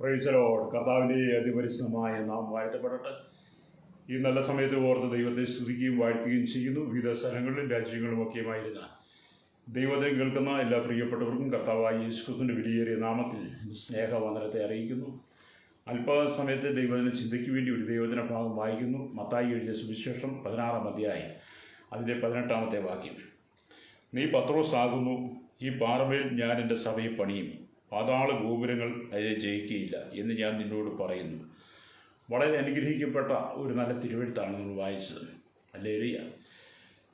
Price the Lord. കർത്താവിൻ്റെ അതിപരിശുദ്ധമായ നാം വാഴ്ത്തപ്പെടട്ടെ. ഈ നല്ല സമയത്ത് ഓർത്ത് ദൈവത്തെ സ്തുതിക്കുകയും വാഴ്ത്തുകയും ചെയ്യുന്നു. വിവിധ സ്ഥലങ്ങളിലും രാജ്യങ്ങളുമൊക്കെയുമായിരുന്ന ദൈവത്തെ കേൾക്കുന്ന എല്ലാ പ്രിയപ്പെട്ടവർക്കും കർത്താവായ യേശുക്രിസ്തുവിൻ്റെ വിലയേറിയ നാമത്തിൽ സ്നേഹവന്ദനത്തെ അറിയിക്കുന്നു. അല്പസമയത്തെ ദൈവത്തിൻ്റെ ചിന്തയ്ക്ക് വേണ്ടി ഒരു ദൈവത്തിന ഭാഗം വായിക്കുന്നു. മത്തായി എഴുതിയ സുവിശേഷം 16-ാം അധ്യായം അതിൻ്റെ 18-ാമത്തെ വാക്യം. നീ പത്രോസാകുന്നു, ഈ പാറമേൽ ഞാൻ എൻ്റെ സഭയെ പണിയും, പാതാള ഗോപുരങ്ങൾ അതിനെ ജയിക്കുകയില്ല എന്ന് ഞാൻ നിന്നോട് പറയുന്നു. വളരെ അനുഗ്രഹിക്കപ്പെട്ട ഒരു നല്ല തിരുവെഴുത്താണ് നമ്മൾ വായിച്ചത്. ഹല്ലേലൂയ.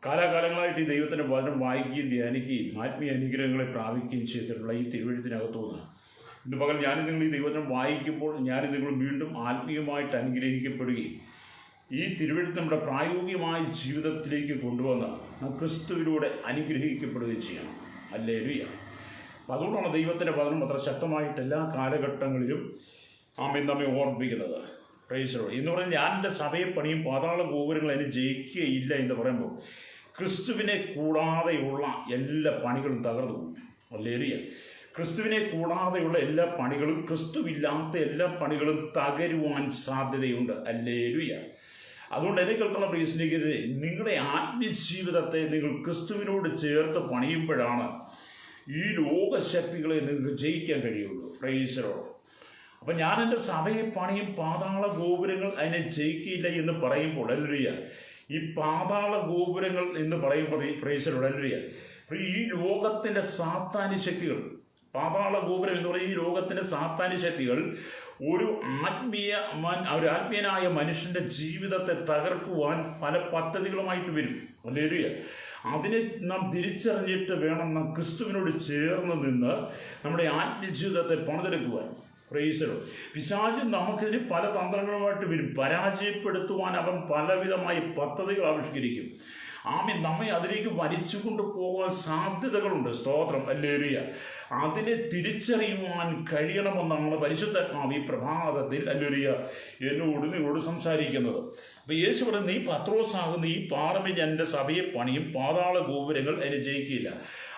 കാലാകാലങ്ങളായിട്ട് ഈ ദൈവത്തിൻ്റെ വചനം വായിക്കുകയും ധ്യാനിക്കുകയും ആത്മീയ അനുഗ്രഹങ്ങളെ പ്രാപിക്കുകയും ചെയ്തിട്ടുള്ള ഈ തിരുവെഴുത്തിനകത്തുനിന്ന് ഇന്ന് പകൽ ഞാനും നിങ്ങൾ ഈ ദൈവത്തിനം വായിക്കുമ്പോൾ ഞാനും നിങ്ങൾ വീണ്ടും ആത്മീയമായിട്ട് അനുഗ്രഹിക്കപ്പെടുകയും ഈ തിരുവെഴുത്ത് നമ്മുടെ പ്രായോഗികമായ ജീവിതത്തിലേക്ക് കൊണ്ടുവന്ന് ക്രിസ്തുവിലൂടെ അനുഗ്രഹിക്കപ്പെടുകയും ചെയ്യണം. ഹല്ലേലൂയ. അപ്പം അതുകൊണ്ടാണ് ദൈവത്തിൻ്റെ വചനം അത്ര ശക്തമായിട്ട് എല്ലാ കാലഘട്ടങ്ങളിലും നമ്മെ ഓർമ്മിപ്പിക്കുന്നത്. Praise the Lord. എന്ന് പറഞ്ഞാൽ ഞാൻ എൻ്റെ സഭയെ പണിയും, പാതാള ഗോപുരങ്ങൾ അതിന് ജയിക്കുകയില്ല എന്ന് പറയുമ്പോൾ ക്രിസ്തുവിനെ കൂടാതെയുള്ള എല്ലാ പണികളും തകർന്നു പോകും. ഹല്ലേലൂയ. ക്രിസ്തുവിനെ കൂടാതെയുള്ള എല്ലാ പണികളും, ക്രിസ്തുവില്ലാത്ത എല്ലാ പണികളും തകരുവാൻ സാധ്യതയുണ്ട്. ഹല്ലേലൂയ. അതുകൊണ്ട് എന്നെ കേൾക്കുന്ന പ്രിയ സ്നേഹിതരെ, നിങ്ങളുടെ ആത്മജീവിതത്തെ നിങ്ങൾ ക്രിസ്തുവിനോട് ചേർത്ത് പണിയുമ്പോഴാണ് ഈ ലോകശക്തികളെ നിങ്ങൾക്ക് ജയിക്കാൻ കഴിയുള്ളൂ. Price the Lord. അപ്പം ഞാൻ എൻ്റെ സഭയെ പണിയും, പാതാള ഗോപുരങ്ങൾ അതിനെ ജയിക്കില്ല എന്ന് പറയുമ്പോൾ ഹല്ലേലൂയ, ഈ പാതാള ഗോപുരങ്ങൾ എന്ന് പറയുമ്പോൾ പ്രൈസ് ദി ലോർഡ് ഹല്ലേലൂയ, ഈ ലോകത്തിൻ്റെ സാത്താന്യ ശക്തികൾ, പാതാള ഗോപുരം എന്ന് പറയുന്ന ഈ ലോകത്തിൻ്റെ സാത്താന്യ ശക്തികൾ ഒരു ആത്മീയനായ മനുഷ്യൻ്റെ ജീവിതത്തെ തകർക്കുവാൻ പല പദ്ധതികളുമായിട്ട് വരും. ഹല്ലേലൂയ. അതിനെ നാം തിരിച്ചറിഞ്ഞിട്ട് വേണം നാം ക്രിസ്തുവിനോട് ചേർന്ന് നിന്ന് നമ്മുടെ ആത്മജീവിതത്തെ പണിതെടുക്കുവാൻ. Praise the Lord. പിശാച് നമുക്കിതിന് പല തന്ത്രങ്ങളുമായിട്ട് വരും. പരാജയപ്പെടുത്തുവാൻ അവൻ പലവിധമായ പദ്ധതികൾ ആവിഷ്കരിക്കും. നമ്മെ അതിലേക്ക് വലിച്ചുകൊണ്ട് പോകാൻ സാധ്യതകളുണ്ട്. സ്തോത്രം. ഹല്ലേലൂയ. അതിനെ തിരിച്ചറിയുവാൻ കഴിയണമെന്നാണ് പരിശുദ്ധാത്മാവ് ഈ പ്രഭാതത്തിൽ ഹല്ലേലൂയ നിങ്ങളോട് സംസാരിക്കുന്നത്. അപ്പോൾ യേശു പറയുന്നത്, നീ പത്രോസാകുന്ന ഈ പാറമേൽ എൻ്റെ സഭയെ പണിയും, പാതാള ഗോപുരങ്ങൾ അതിനെ ജയിക്കില്ല.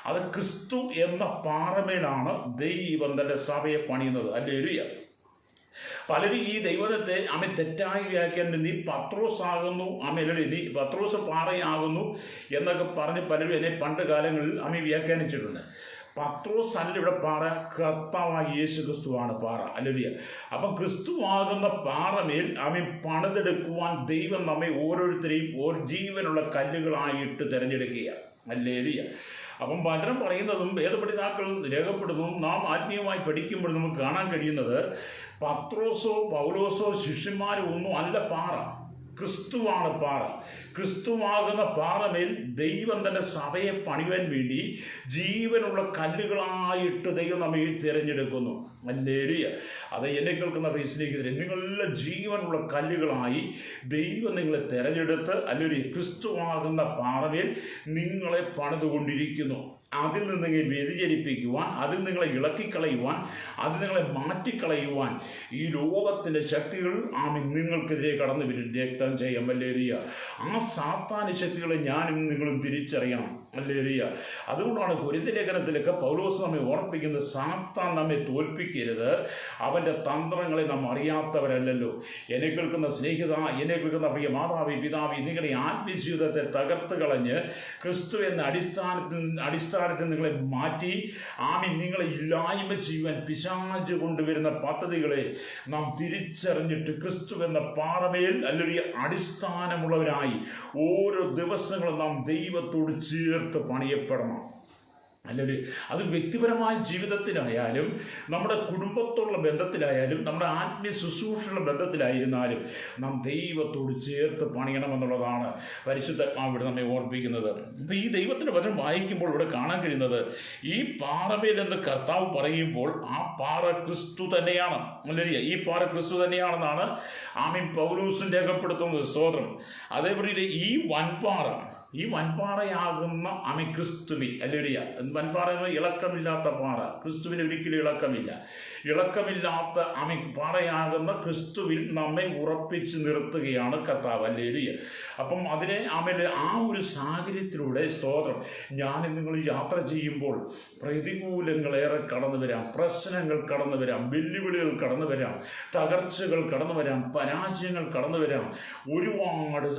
അത് ക്രിസ്തു എന്ന പാറമേലാണ് ദൈവം തൻ്റെ സഭയെ പണിയുന്നത്. ഹല്ലേലൂയ. പലരും ഈ ദൈവത്തെ തെറ്റായി വ്യാഖ്യാനം, നീ പത്രോസാകുന്നു, നീ പത്രോസ് പാറയാകുന്നു എന്നൊക്കെ പറഞ്ഞ് പലരും എന്നെ പണ്ട് കാലങ്ങളിൽ വ്യാഖ്യാനിച്ചിട്ടുണ്ട്. പത്രോസ് അല്ല ഇവിടെ പാറ, കർത്താവായ യേശു ക്രിസ്തുവാണ് പാറ. ഹല്ലേലൂയ. അപ്പം ക്രിസ്തുവാകുന്ന പാറമേൽ പണിതെടുക്കുവാൻ ദൈവം നമ്മെ ഓരോരുത്തരെയും ജീവനുള്ള കല്ലുകളായിട്ട് തിരഞ്ഞെടുക്കുക. ഹല്ലേലൂയ. അപ്പം വചനം പറയുന്നതും വേദപഠിതാക്കളും രേഖപ്പെടുന്നതും നാം ആത്മീയമായി പഠിക്കുമ്പോൾ നമുക്ക് കാണാൻ കഴിയുന്നത്, പത്രോസോ പൗലോസോ ശിഷ്യന്മാരോ ഒന്നും അല്ല പാറ, ക്രിസ്തുവാണ് പാറ. ക്രിസ്തുവാകുന്ന പാറമേൽ ദൈവം തൻ്റെ സഭയെ പണിയുവാൻ വേണ്ടി ജീവനുള്ള കല്ലുകളായിട്ട് ദൈവം നമ്മെ തിരഞ്ഞെടുക്കുന്നു. ഹല്ലേലൂയ. അത് എന്നെ കേൾക്കുന്ന സ്നേഹിതരെ, നിങ്ങളെല്ലാം ജീവനുള്ള കല്ലുകളായി ദൈവം നിങ്ങളെ തിരഞ്ഞെടുത്ത് ഹല്ലേലൂയ ക്രിസ്തുവാകുന്ന പാറമേൽ നിങ്ങളെ പണിതുകൊണ്ടിരിക്കുന്നു. അതിൽ നിന്ന് വ്യതിചലിപ്പിക്കുവാൻ, അതിൽ നിങ്ങളെ ഇളക്കിക്കളയുവാൻ, അതിൽ നിങ്ങളെ മാറ്റിക്കളയുവാൻ ഈ ലോകത്തിൻ്റെ ശക്തികൾ നിങ്ങൾക്കെതിരെ കടന്നു വരും. രക്തം ചെയ്യാം. ഹല്ലേലൂയ. ആ സാത്താന്യ ശക്തികളെ ഞാനും നിങ്ങളും തിരിച്ചറിയണം. ഹല്ലേലൂയ. അതുകൊണ്ടാണ് കൊരിന്ത്യർ ലേഖനത്തിലൊക്കെ പൗലോസ് നമ്മെ ഓർപ്പിക്കുന്നത്, സാത്താൻ നമ്മെ തോൽപ്പിക്കരുത്, അവൻ്റെ തന്ത്രങ്ങളെ നാം അറിയാത്തവരല്ലല്ലോ. എന്നെ കേൾക്കുന്ന സ്നേഹിത, എന്നെ കേൾക്കുന്ന പ്രിയ മാതാവി, പിതാവി, നിങ്ങളുടെ ആത്മജീവിതത്തെ തകർത്ത് കളഞ്ഞ് ക്രിസ്തു എന്ന അടിസ്ഥാനത്തിൽ നിങ്ങളെ മാറ്റി നിങ്ങളെ ഇല്ലായ്മ ചെയ്യുവാൻ പിശാച് കൊണ്ടുവരുന്ന പദ്ധതികളെ നാം തിരിച്ചറിഞ്ഞിട്ട് ക്രിസ്തു എന്ന പാറമേൽ അല്ലെങ്കിൽ അടിസ്ഥാനമുള്ളവരായി ഓരോ ദിവസങ്ങളും നാം ദൈവത്തോട് ചേർത്ത് പണിയപ്പെടണം. അല്ലെങ്കിൽ അത് വ്യക്തിപരമായ ജീവിതത്തിലായാലും, നമ്മുടെ കുടുംബത്തോടുള്ള ബന്ധത്തിലായാലും, നമ്മുടെ ആത്മീയ ശുശ്രൂഷയുള്ള ബന്ധത്തിലായിരുന്നാലും നാം ദൈവത്തോട് ചേർത്ത് പണിയണമെന്നുള്ളതാണ് പരിശുദ്ധാത്മാവ് ഇവിടെ നമ്മെ ഓർപ്പിക്കുന്നത്. അപ്പോൾ ഈ ദൈവത്തിൻ്റെ വചനം വായിക്കുമ്പോൾ ഇവിടെ കാണാൻ കഴിയുന്നത്, ഈ പാറമേൽ എന്ന് കർത്താവ് പറയുമ്പോൾ ആ പാറ ക്രിസ്തു തന്നെയാണ്. അല്ലെങ്കിൽ ഈ പാറ ക്രിസ്തു തന്നെയാണെന്നാണ് പൗലോസ് രേഖപ്പെടുത്തുന്നത്. സ്തോത്രം. അതേപോലെ ഈ വൻപാറയാകുന്ന ക്രിസ്തുവിൽ ഹല്ലേലൂയ വൻപാറ എന്ന ഇളക്കമില്ലാത്ത പാറ. ക്രിസ്തുവിന് ഒരിക്കലും ഇളക്കമില്ലാത്ത പാറയാകുന്ന ക്രിസ്തുവിൽ നമ്മെ ഉറപ്പിച്ച് നിർത്തുകയാണ് കർത്താവ്. ഹല്ലേലൂയ. അപ്പം അതിനെ ആ ഒരു സാഹചര്യത്തിലൂടെ സ്തോത്രം, ഞാൻ നിങ്ങൾ യാത്ര ചെയ്യുമ്പോൾ പ്രതികൂലങ്ങളേറെ കടന്നു വരാം, പ്രശ്നങ്ങൾ കടന്നു വരാം, വെല്ലുവിളികൾ കടന്നു വരാം, തകർച്ചകൾ കടന്നു വരാം, പരാജയങ്ങൾ കടന്നു വരാം, ഒരുപാട്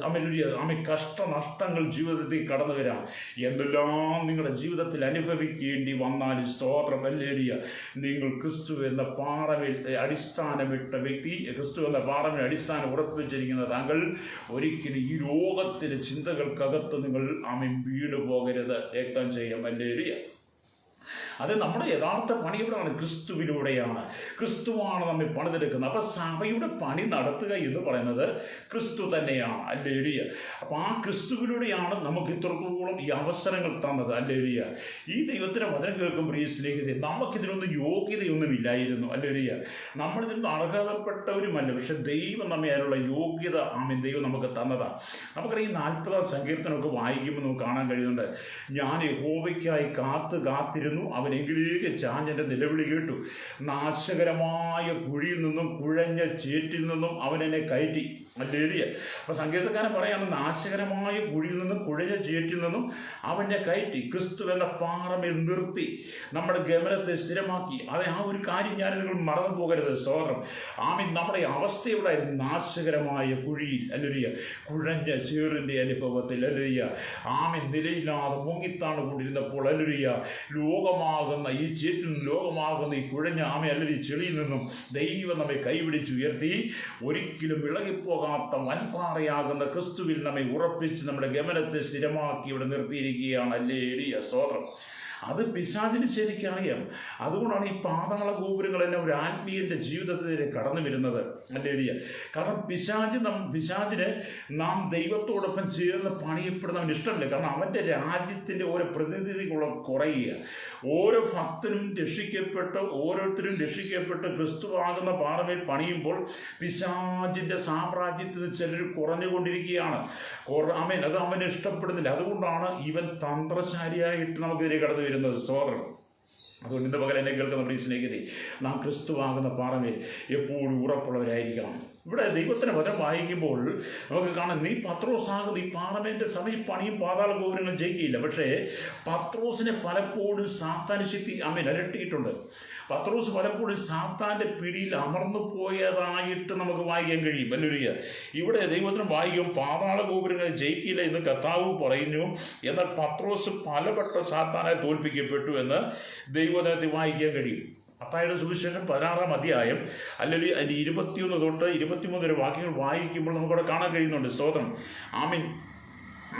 കഷ്ടനഷ്ടങ്ങൾ ജീവിതത്തിൽ കടന്നു വരാം. എന്തെല്ലാം നിങ്ങളുടെ ജീവിതത്തിൽ അനുഭവിക്കേണ്ടി വന്നാലും സ്തോത്രം, ഹല്ലേലൂയ, നിങ്ങൾ ക്രിസ്തു എന്ന പാറമേൽ അടിസ്ഥാനമിട്ട വ്യക്തി, ക്രിസ്തു എന്ന പാറമേൽ അടിസ്ഥാനം ഉറപ്പിച്ചിരിക്കുന്ന താങ്കൾ ഒരിക്കലും ഈ ലോകത്തിലെ ചിന്തകൾക്കകത്ത് നിങ്ങൾ വീണു പോകരുത്. രക്തം ചെയ്യാം. ഹല്ലേലൂയ. അത് നമ്മുടെ യഥാർത്ഥ പണി എവിടെയാണ്? ക്രിസ്തുവിലൂടെയാണ്. ക്രിസ്തുവാണ് നമ്മെ പണിതെടുക്കുന്നത്. അപ്പം സഭയുടെ പണി നടത്തുക എന്ന് പറയുന്നത് ക്രിസ്തു തന്നെയാണ്. ഹല്ലേലൂയ. അപ്പം ആ ക്രിസ്തുവിലൂടെയാണ് നമുക്ക് ഇത്രത്തോളം ഈ അവസരങ്ങൾ തന്നത്. ഹല്ലേലൂയ. ഈ ദൈവത്തിൻ്റെ വചനം കേൾക്കുമ്പോൾ ഈ സ്നേഹിതരെ, നമുക്കിതിനൊന്നും യോഗ്യതയൊന്നുമില്ലായിരുന്നു. ഹല്ലേലൂയ. നമ്മളിതിനൊന്നും അർഹതപ്പെട്ടവരുമല്ല. പക്ഷെ ദൈവം നമ്മെ അതിനുള്ള യോഗ്യത ദൈവം നമുക്ക് തന്നതാണ്. നമുക്കറിയാം, ഈ 40-ാം സങ്കീർത്തനമൊക്കെ വായിക്കുമ്പോൾ നമുക്ക് കാണാൻ കഴിയുന്നുണ്ട്. ഞാൻ യഹോവയ്ക്കായി കാത്തിരുന്നു, അവനെങ്കിലേക്ക് ചാഞ്ഞൻ്റെ നിലവിളി കേട്ടു. നാശകരമായ കുഴിയിൽ നിന്നും കുഴഞ്ഞ ചേറ്റിൽ നിന്നും അവൻ എന്നെ കയറ്റി. ഹല്ലേലൂയ. അപ്പോൾ സങ്കീർത്തനക്കാരൻ പറയാണ്, നാശകരമായ കുഴിയിൽ നിന്നും കുഴഞ്ഞ ചേറ്റിൽ നിന്നും അവനെ കയറ്റി, ക്രിസ്തു എന്ന പാറമേൽ നിർത്തി, നമ്മുടെ ഗമനത്തെ സ്ഥിരമാക്കി. ആ ഒരു കാര്യം ഞാൻ നിങ്ങൾ മറന്നു പോകരുത്. സ്തോത്രം. നമ്മുടെ അവസ്ഥ എവിടെയായിരുന്നു? നാശകരമായ കുഴിയിൽ. ഹല്ലേലൂയ. കുഴഞ്ഞ ചേറിൻ്റെ അനുഭവത്തിൽ. ഹല്ലേലൂയ. നിലയില്ലാതെ മുങ്ങിത്താണ് കൊണ്ടിരുന്നപ്പോൾ. ഹല്ലേലൂയ. ലോകമാകുന്ന ഈ ചേറ്റിൽ നിന്നും, ലോകമാകുന്ന ഈ കുഴഞ്ഞ അല്ലെങ്കിൽ ചെളിയിൽ നിന്നും ദൈവം നമ്മെ കൈപിടിച്ചുയർത്തി ഒരിക്കലും ഇളകിപ്പോകാത്ത വൻപാറയാകുന്ന ക്രിസ്തുവിൽ നമ്മെ ഉറപ്പിച്ച് നമ്മുടെ ഗമനത്തെ സ്ഥിരമാക്കി ഇവിടെ നിർത്തിയിരിക്കുകയാണ്. ഹല്ലേലൂയ. സ്തോത്രം. അത് പിശാചിന് ശരിക്കറിയാം. അതുകൊണ്ടാണ് ഈ പാതാള ഗോപുരങ്ങളെല്ലാം ഒരു ആത്മീയൻ്റെ ജീവിതത്തിലേക്ക് കടന്നു വരുന്നത്. ഹല്ലേലൂയ. കാരണം പിശാചിന് നാം ദൈവത്തോടൊപ്പം ചേർന്ന് പണിയപ്പെടുന്നവന് ഇഷ്ടമില്ല. കാരണം അവൻ്റെ രാജ്യത്തിൻ്റെ ഓരോ പ്രതിനിധികൾ കുറയുക. ഓരോ ഭക്തനും ഓരോരുത്തരും രക്ഷിക്കപ്പെട്ട് ക്രിസ്തുവാകുന്ന പാറമേൽ പണിയുമ്പോൾ പിശാചിൻ്റെ സാമ്രാജ്യത്തിൽ ചിലർ കുറഞ്ഞുകൊണ്ടിരിക്കുകയാണ്. അത് അവന് ഇഷ്ടപ്പെടുന്നില്ല. അതുകൊണ്ടാണ് ഇവൻ തന്ത്രശാലിയായിട്ട് നമുക്കെതിരെ കടന്നു വരുന്നത്. സ്തോത്രം. അതുകൊണ്ട് ഇന്ന് പകൽ എന്നെ കേൾക്കുന്ന പ്രിയ സ്നേഹിതരെ, നാം ക്രിസ്തുവാകുന്ന പാറമേൽ എപ്പോഴും ഉറപ്പുള്ളവരായിരിക്കണം. ഇവിടെ ദൈവത്തിൻ്റെ വചനം വായിക്കുമ്പോൾ നമുക്ക് കാണാം, നീ പത്രോസാകുന്ന ഈ പാറമേൻ്റെ സമയം പണിയും പാതാള ഗോപുരങ്ങളും ജയിക്കില്ല. പക്ഷേ പത്രോസിനെ പലപ്പോഴും സാത്താൻ ശക്തി അലട്ടിയിട്ടുണ്ട്. പത്രോസ് പലപ്പോഴും സാത്താൻ്റെ പിടിയിൽ അമർന്നു പോയതായിട്ട് നമുക്ക് വായിക്കാൻ കഴിയും. ഹല്ലേലൂയ. ഇവിടെ ദൈവത്തിനും വായിക്കും, പാതാള ഗോപുരങ്ങൾ ജയിക്കില്ല എന്ന് കർത്താവ് പറയുന്നു. എന്നാൽ പത്രോസ് പലവട്ട സാത്താനെ തോൽപ്പിക്കപ്പെട്ടു എന്ന് ദൈവവചനത്തിൽ വായിക്കാൻ കഴിയും. മത്തായിയുടെ സുവിശേഷം 16-ാം അധ്യായം അല്ലെങ്കിൽ അതിൻ്റെ 21 തൊട്ട് 23 വരെ വാക്യങ്ങൾ വായിക്കുമ്പോൾ നമുക്കവിടെ കാണാൻ കഴിയുന്നുണ്ട്. സ്തോത്രം.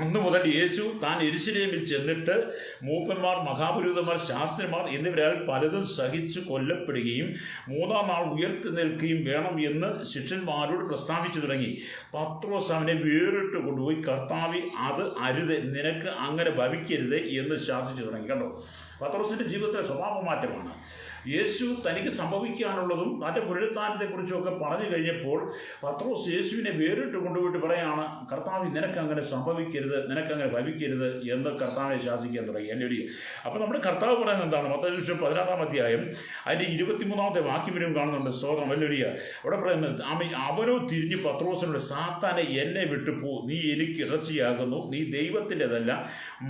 അന്നു മുതൽ യേശു താൻ യെരൂശലേമിൽ ചെന്നിട്ട് മൂപ്പന്മാർ, മഹാപുരോഹിതന്മാർ, ശാസ്ത്രിമാർ എന്നിവരാൽ പലതും സഹിച്ചു കൊല്ലപ്പെടുകയും 3-ാം നാൾ ഉയർത്തെഴുന്നേൽക്കുകയും വേണം എന്ന് ശിഷ്യന്മാരോട് പ്രസ്താവിച്ചു തുടങ്ങി. പത്രോസ് അവനെ വേറിട്ട് കൊണ്ടുപോയി, കർത്താവേ, അത് അരുത്, നിനക്ക് അങ്ങനെ ഭവിക്കരുത് എന്ന് ശാസിച്ചു തുടങ്ങി. കണ്ടോ, പത്രോസിൻ്റെ ജീവിതത്തിലെ സ്വഭാവമാറ്റമാണ്. യേശു തനിക്ക് സംഭവിക്കാനുള്ളതും തൻ്റെ പുനരുത്ഥാനത്തെക്കുറിച്ചുമൊക്കെ പറഞ്ഞു കഴിഞ്ഞപ്പോൾ പത്രോസ് യേശുവിനെ വേറിട്ട് കൊണ്ടുപോയിട്ട് പറയാണ്, കർത്താവ്, നിനക്കങ്ങനെ സംഭവിക്കരുത്, നിനക്കങ്ങനെ ഭവിക്കരുത് എന്ന് കർത്താവിനെ ശാസിക്കാൻ തുടങ്ങി. ഹല്ലേലൂയ. അപ്പോൾ നമ്മുടെ കർത്താവ് പറയുന്നത് എന്താണ്? മത്തായി സുവിശേഷം 16-ാം അധ്യായം അതിൻ്റെ 23-ാമത്തെ വാക്യം വരും കാണുന്നുണ്ട്. സ്തോത്രം. ഹല്ലേലൂയ. അവിടെ പറയുന്നത്, അവനോ തിരിഞ്ഞ് പത്രോസിനോട്, സാത്താനെ, എന്നെ വിട്ടുപോ, നീ എനിക്ക് ഇറച്ചിയാകുന്നു, നീ ദൈവത്തിൻ്റെതല്ല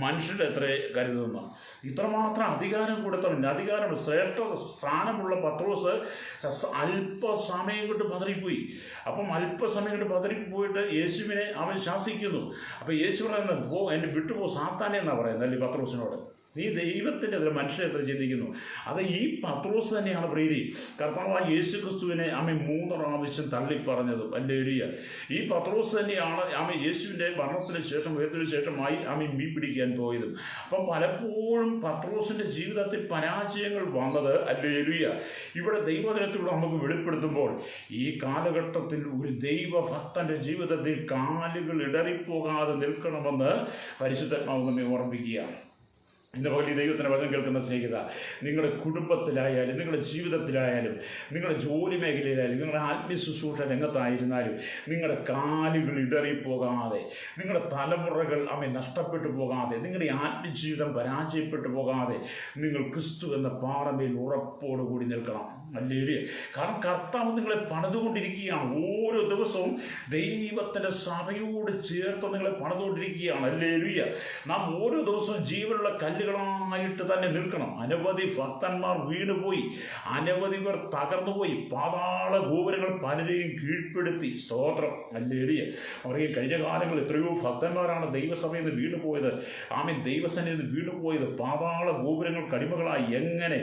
മനുഷ്യരുടെ എത്ര കരുതുന്നു. ഇത്രമാത്രം അധികാരം കൊടുത്തവൻ, അധികാരം ശ്രേഷ്ഠ സ്ഥാനമുള്ള പത്രോസ് അല്പസമയം കൊണ്ട് പതറിപ്പോയി. അപ്പം അല്പസമയം കൊണ്ട് പതറിപ്പോയിട്ട് യേശുവിനെ അവൻ ശാസിക്കുന്നു. അപ്പം യേശു പറയുന്നത്, എന്നെ വിട്ടുപോ സാത്താനെ എന്നാണ് പറയുന്നത് അല്ലേ പത്രോസിനോട്. നീ ദൈവത്തിൻ്റെ അതിൽ മനുഷ്യരെ എത്ര ചിന്തിക്കുന്നു. അത് ഈ പത്രോസ് തന്നെയാണ് പ്രീതി കർത്താവായ യേശു ക്രിസ്തുവിനെ 3 പ്രാവശ്യം തള്ളിപ്പറഞ്ഞതും. ഹല്ലേലൂയ. ഈ പത്രോസ് തന്നെയാണ് യേശുവിൻ്റെ മരണത്തിന് ശേഷം, ഉയർത്തലിന് ശേഷമായി മീൻ പിടിക്കാൻ പോയതും. അപ്പം പലപ്പോഴും പത്രോസിൻ്റെ ജീവിതത്തിൽ പരാജയങ്ങൾ വന്നത്. ഹല്ലേലൂയ. ഇവിടെ ദൈവദിനത്തിലൂടെ നമുക്ക് വെളിപ്പെടുത്തുമ്പോൾ ഈ കാലഘട്ടത്തിൽ ഒരു ദൈവഭക്തൻ്റെ ജീവിതത്തിൽ കാലുകൾ ഇടറിപ്പോകാതെ നിൽക്കണമെന്ന് പരിശുദ്ധാത്മാവ് നമ്മെ ഓർമ്മിക്കുകയാണ്. ഇന്ന് പകൽ ഈ ദൈവത്തിൻ്റെ വചനം കേൾക്കുന്ന സ്നേഹിത, നിങ്ങളുടെ കുടുംബത്തിലായാലും നിങ്ങളുടെ ജീവിതത്തിലായാലും നിങ്ങളുടെ ജോലി മേഖലയിലായാലും നിങ്ങളുടെ ആത്മീയ ശുശ്രൂഷ രംഗത്തായിരുന്നാലും നിങ്ങളുടെ കാലുകൾ ഇടറിപ്പോകാതെ, നിങ്ങളുടെ തലമുറകൾ നഷ്ടപ്പെട്ടു പോകാതെ, നിങ്ങളുടെ ആത്മീയ ജീവിതം പരാജയപ്പെട്ടു പോകാതെ നിങ്ങൾ ക്രിസ്തു എന്ന പാറമേൽ ഉറപ്പോടുകൂടി നിൽക്കണം. ഹല്ലേലൂയ. കാരണം കർത്താവ് നിങ്ങളെ പണിതുകൊണ്ടിരിക്കുകയാണ്. ഓരോ ദിവസവും ദൈവത്തിൻ്റെ സഭയോട് ചേർത്ത് നിങ്ങളെ പണിതുകൊണ്ടിരിക്കുകയാണ്. ഹല്ലേലൂയ. നാം ഓരോ ദിവസവും ജീവനുള്ള കല്ലുകളായിട്ട് തന്നെ നിൽക്കണം. അനവധി ഭക്തന്മാർ വീണുപോയി, അനവധി പേർ തകർന്നുപോയി, പാതാള ഗോപുരങ്ങൾ പലരെയും കീഴ്പ്പെടുത്തി. സ്തോത്രം. ഹല്ലേലൂയ. പറയും, കഴിഞ്ഞ കാലങ്ങളിൽ എത്രയോ ഭക്തന്മാരാണ് ദൈവസഭയിൽ നിന്ന് വീണുപോയത്. ദൈവസന്നിധിയിൽ നിന്ന് വീണുപോയത് പാതാള ഗോപുരങ്ങൾക്ക് അടിമകളായി. എങ്ങനെ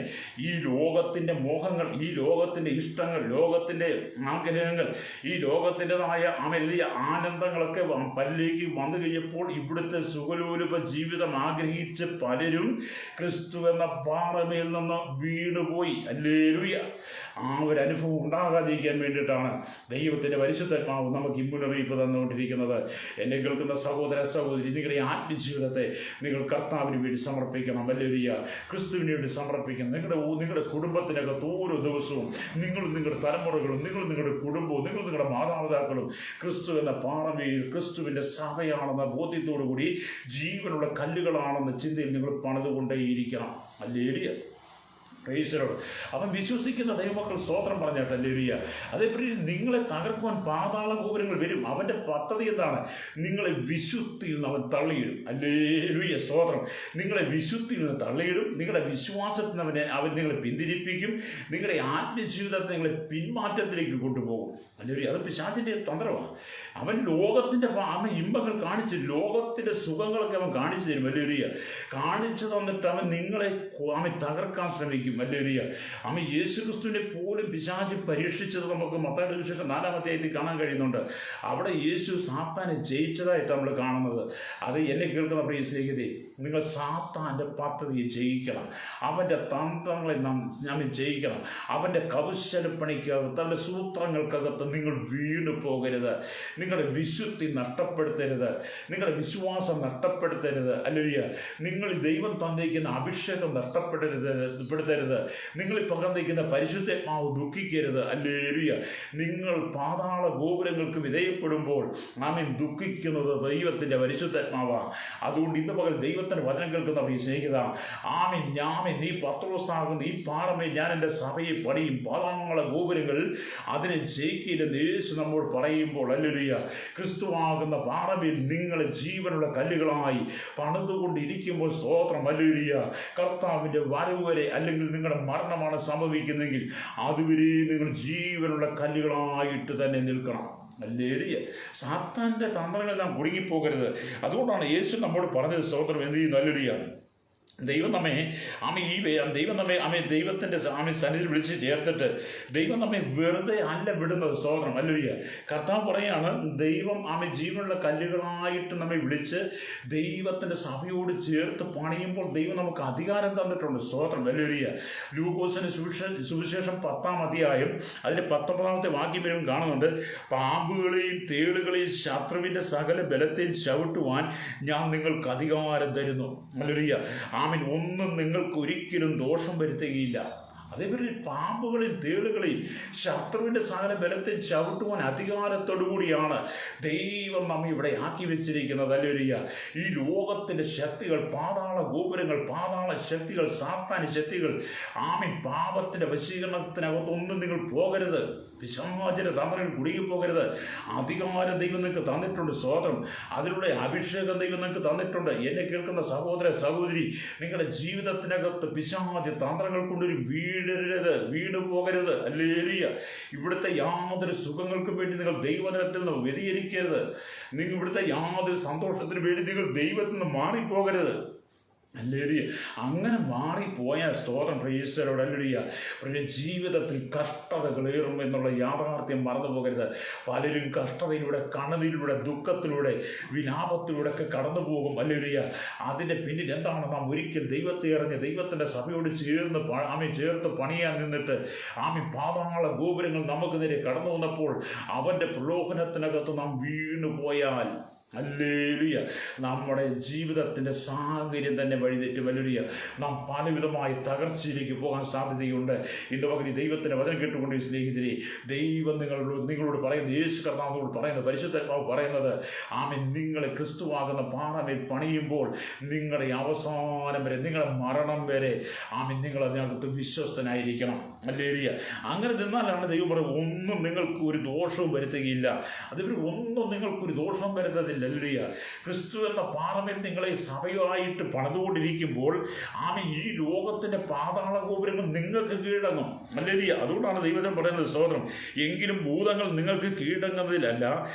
ഈ ലോകത്തിൻ്റെ മോഹങ്ങൾ, ഈ ലോകത്തിൻ്റെ ഇഷ്ടങ്ങൾ, ലോകത്തിൻ്റെ ആഗ്രഹങ്ങൾ, ഈ ലോകത്തിൻ്റെതായ വലിയ ആനന്ദങ്ങളൊക്കെ പല്ലേക്ക് വന്നു കഴിഞ്ഞപ്പോൾ ഇവിടുത്തെ സുഖലോലുപ ജീവിതം ആഗ്രഹിച്ച് പലരും ക്രിസ്തു എന്ന പാറമേൽ നിന്ന് വീണുപോയി. ഹല്ലേലൂയ. ആ ഒരു അനുഭവം ഉണ്ടാകാതിരിക്കാൻ വേണ്ടിയിട്ടാണ് ദൈവത്തിൻ്റെ പരിശുദ്ധാത്മാവ് നമുക്ക് ഈ മുന്നറിയിപ്പ് തന്നുകൊണ്ടിരിക്കുന്നത്. എന്നെ കേൾക്കുന്ന സഹോദര സഹോദരി, നിങ്ങളുടെ ആത്മജീവിതത്തെ നിങ്ങൾ കർത്താവിന് വേണ്ടി സമർപ്പിക്കണം. ഹല്ലേലൂയ. ക്രിസ്തുവിന് വേണ്ടി സമർപ്പിക്കണം. നിങ്ങളുടെ കുടുംബത്തിനകത്ത് ഓരോ ദിവസവും നിങ്ങളും നിങ്ങളുടെ തലമുറകളും നിങ്ങളുടെ കുടുംബവും നിങ്ങളുടെ മാതാപിതാക്കളും ക്രിസ്തു എന്ന പാറമേൽ ക്രിസ്തുവിൻ്റെ സഭയാണെന്ന ബോധ്യത്തോടു കൂടി ജീവനുള്ള കല്ലുകളാണെന്ന ചിന്തയിൽ നിങ്ങൾ പണിതുകൊണ്ടേയിരിക്കണം. ഹല്ലേലൂയ. പ്രൈസലോട്. അവൻ വിശ്വസിക്കുന്ന ദൈവമക്കൾ സ്തോത്രം പറഞ്ഞാട്ട്. ഹല്ലേലൂയ. അതേപടി നിങ്ങളെ തകർക്കുവാൻ പാതാള ഗോപുരങ്ങൾ വരും. അവൻ്റെ പദ്ധതി എന്താണ്? നിങ്ങളെ വിശുദ്ധിയിൽ നിന്ന് അവൻ തള്ളിയിടും. ഹല്ലേലൂയ. സ്തോത്രം. നിങ്ങളെ വിശുദ്ധിയിൽ നിന്ന് തള്ളിയിടും. നിങ്ങളുടെ വിശ്വാസത്തിന് അവൻ നിങ്ങളെ പിന്തിരിപ്പിക്കും. നിങ്ങളുടെ ആത്മജീവിതത്തെ നിങ്ങളെ പിന്മാറ്റത്തിലേക്ക് കൊണ്ടുപോകും. ഹല്ലേലൂയ. അത് പിശാചിൻ്റെ തന്ത്രമാണ്. അവൻ ലോകത്തിൻ്റെ ഇമ്പങ്ങൾ കാണിച്ച്, ലോകത്തിൻ്റെ സുഖങ്ങളൊക്കെ അവൻ കാണിച്ചു തരും. ഹല്ലേലൂയ. കാണിച്ചു തന്നിട്ട് അവൻ നിങ്ങളെ തകർക്കാൻ ശ്രമിക്കും. ഹല്ലേലൂയ. യേശുക്രിസ്തുവിനെ പോലും പിശാച് പരീക്ഷിച്ചത് നമുക്ക് മത്തായിയുടെ സുവിശേഷം 4-ാം അധ്യായത്തിൽ കാണാൻ കഴിയുന്നുണ്ട്. അവിടെ യേശു സാത്താനെ ജയിച്ചതായിട്ട് നമ്മൾ കാണുന്നത്. അത് എന്നെ കേൾക്കുന്ന പ്രിയ സ്നേഹിതരെ, നിങ്ങൾ സാത്താൻ്റെ പദ്ധതിയെ ജയിക്കണം. അവൻ്റെ തന്ത്രങ്ങളെ നാം ജയിക്കണം. അവൻ്റെ കൗശലപ്പണിക്കകത്ത്, അവൻ്റെ സൂത്രങ്ങൾക്കകത്ത് നിങ്ങൾ വീണു പോകരുത്. നിങ്ങളുടെ വിശുദ്ധി നഷ്ടപ്പെടുത്തരുത്. നിങ്ങളുടെ വിശ്വാസം നഷ്ടപ്പെടുത്തരുത്. ഹല്ലേലൂയ. നിങ്ങൾ ദൈവം തന്നിരിക്കുന്ന അഭിഷേകം നഷ്ടപ്പെടുത്തരുത്. നിങ്ങളിൽ പകർന്നിരിക്കുന്ന പരിശുദ്ധാത്മാവ് ദുഃഖിക്കരുത്. ഹല്ലേലൂയ. നിങ്ങൾ പാതാള ഗോപുരങ്ങൾക്ക് വിധേയപ്പെടുമ്പോൾ ദുഃഖിക്കുന്നത് ദൈവത്തിൻ്റെ പരിശുദ്ധാത്മാവാണ്. അതുകൊണ്ട് ഇന്ന് പകൽ ദൈവത്തിൻ്റെ വചനം കേൾക്കുന്ന ഈ സ്നേഹിത, നീ പത്രോസാകുന്ന ഈ പാറമേ ഞാൻ എൻ്റെ സഭയെ പണിയും, പാതാള ഗോപുരങ്ങൾ അതിനെ ജയിക്കില്ലെന്ന് യേശു നമ്മോട് പറയുമ്പോൾ, ഹല്ലേലൂയ, ക്രിസ്തുവാകുന്ന പാറമേൽ നിങ്ങളെ ജീവനുള്ള കല്ലുകളായി പണിതുകൊണ്ടിരിക്കുമ്പോൾ സ്തോത്രം. ഹല്ലേലൂയ. കർത്താവിൻ്റെ വരവ് വരെ, അല്ലെങ്കിൽ നിങ്ങളുടെ മരണമാണ് സംഭവിക്കുന്നതെങ്കിൽ അതുവരെ നിങ്ങൾ ജീവനുള്ള കല്ലുകളായിട്ട് തന്നെ നിൽക്കണം. ഹല്ലേലൂയ. സാത്താൻ്റെ തന്ത്രങ്ങളിൽ നാം കുടുങ്ങിപ്പോകരുത്. അതുകൊണ്ടാണ് യേശു നമ്മോട് പറഞ്ഞത് സ്തോത്രം. എന്ത് ചെയ്യുന്നു? ഹല്ലേലൂയ. ദൈവം നമ്മെ ദൈവത്തിൻ്റെ സന്നിധിയിൽ വിളിച്ച് ചേർത്തിട്ട് ദൈവം നമ്മെ വെറുതെ അല്ല വിടുന്നത്. സ്തോത്രം. ഹല്ലേലൂയ. കർത്താവ് പറയാണ്, ദൈവം ജീവനുള്ള കല്ലുകളായിട്ട് നമ്മെ വിളിച്ച് ദൈവത്തിൻ്റെ സഭയോട് ചേർത്ത് പണിയുമ്പോൾ ദൈവം നമുക്ക് അധികാരം തന്നിട്ടുണ്ട്. സ്തോത്രം. ഹല്ലേലൂയ. ലൂക്കോസിന്റെ സുവിശേഷം 10-ാം അധ്യായം അതിൻ്റെ 19-ാമത്തെ വാക്യം വരും കാണുന്നുണ്ട്. പാമ്പുകളെയും തേളുകളെയും ശത്രുവിൻ്റെ സകല ബലത്തെയും ചവിട്ടുവാൻ ഞാൻ നിങ്ങൾക്ക് അധികാരം തരുന്നു. ഹല്ലേലൂയ. ഒന്നും നിങ്ങൾക്ക് ഒരിക്കലും ദോഷം വരുത്തുകയില്ല. അതേപോലെ പാമ്പുകളെയും തേളുകളെയും ശത്രുവിൻ്റെ സകല ബലത്തെ ചവിട്ടുവാൻ അധികാരത്തോടുകൂടിയാണ് ദൈവം നമ്മെ ഇവിടെ ആക്കി വെച്ചിരിക്കുന്നത്. ഹല്ലേലൂയ. ഈ ലോകത്തിൻ്റെ ശക്തികൾ, പാതാള ഗോപുരങ്ങൾ, പാതാള ശക്തികൾ, സാത്താന്യ ശക്തികൾ, പാപത്തിൻ്റെ വശീകരണത്തിനകത്തൊന്നും നിങ്ങൾ പോകരുത്. പിശാചിന്റെ തന്ത്രങ്ങൾ കുടുങ്ങിപ്പോകരുത്. അധികാരം ദൈവം നിങ്ങൾക്ക് തന്നിട്ടുണ്ട്. സ്തോത്രം. അതിലൂടെ അഭിഷേകം ദൈവം നിങ്ങൾക്ക് തന്നിട്ടുണ്ട്. എന്നെ കേൾക്കുന്ന സഹോദര സഹോദരി, നിങ്ങളുടെ ജീവിതത്തിനകത്ത് പിശാച് തന്ത്രങ്ങൾ കൊണ്ടൊരു വീണു പോകരുത്. ഹല്ലേലൂയ. ഇവിടുത്തെ യാതൊരു സുഖങ്ങൾക്കും വേണ്ടി നിങ്ങൾ ദൈവജനത്തിൽ നിന്ന് വ്യതിചരിക്കരുത്. നിങ്ങൾ ഇവിടുത്തെ യാതൊരു സന്തോഷത്തിന് വേണ്ടി നിങ്ങൾ ദൈവത്തിൽ നിന്ന് മാറിപ്പോകരുത്. ഹല്ലേലൂയ. അങ്ങനെ മാറിപ്പോയാൽ സ്തോത്രം പ്രൈസലോട്. ഹല്ലേലൂയ. ജീവിതത്തിൽ കഷ്ടതകളേറും എന്നുള്ള യാഥാർത്ഥ്യം മറന്നു പോകരുത്. പലരും കഷ്ടതയിലൂടെ, കണ്ണുനീരിലൂടെ, ദുഃഖത്തിലൂടെ, വിലാപത്തിലൂടെ ഒക്കെ കടന്നു പോകും. ഹല്ലേലൂയ. അതിൻ്റെ പിന്നിൽ എന്താണ്? നാം ഒരിക്കൽ ദൈവത്തെ അറിഞ്ഞ് ദൈവത്തിൻ്റെ സഭയോട് ചേർത്ത് പണിയാൻ നിന്നിട്ട് പാതാള ഗോപുരങ്ങൾ നമുക്ക് നേരെ കടന്നു വന്നപ്പോൾ അവൻ്റെ പ്രലോഭനത്തിനകത്ത് നാം വീണുപോയാൽ ഹല്ലേലൂയ. നമ്മുടെ ജീവിതത്തിൻ്റെ സാഹചര്യം തന്നെ വഴിതെറ്റും. ഹല്ലേലൂയ. നാം പലവിധമായി തകർച്ചയിലേക്ക് പോകാൻ സാധ്യതയുണ്ട്. ഇന്ന് പകരം ദൈവത്തിൻ്റെ വചനം കേട്ടുകൊണ്ട് സ്നേഹിതരെ, ദൈവം നിങ്ങളോട് പറയുന്നത്, യേശു കർത്താവിനോട് പറയുന്നത്, പരിശുദ്ധാത്മാവ് പറയുന്നത്, ആമേൻ, നിങ്ങളെ ക്രിസ്തുവാകുന്ന പാറമേൽ പണിയുമ്പോൾ നിങ്ങളുടെ അവസാനം വരെ, നിങ്ങളുടെ മരണം വരെ, ആമേൻ, നിങ്ങൾ അതിനകത്ത് വിശ്വസ്തനായിരിക്കണം. ഹല്ലേലൂയ. അങ്ങനെ നിന്നാലാണ് ദൈവം പറയുന്നത്, ഒന്നും നിങ്ങൾക്ക് ഒരു ദോഷവും വരുത്തുകയില്ല. അതുപോലെ ഒന്നും നിങ്ങൾക്കൊരു ദോഷവും വരുത്തതില്ല. ഹല്ലേലൂയ. ക്രിസ്തു എന്ന പാറമേൽ നിങ്ങളെ സഭയായിട്ട് പണിതുകൊണ്ടിരിക്കുമ്പോൾ ആമേൻ, ഈ ലോകത്തിന്റെ പാതാള ഗോപുരങ്ങൾ നിങ്ങൾക്ക് കീഴടങ്ങും. ഹല്ലേലൂയ. അതുകൊണ്ടാണ് ദൈവം പറയുന്നത്, സ്തോത്രം, എങ്കിലും ഭൂതങ്ങൾ നിങ്ങൾക്ക് കീഴടങ്ങുന്നതിലല്ല,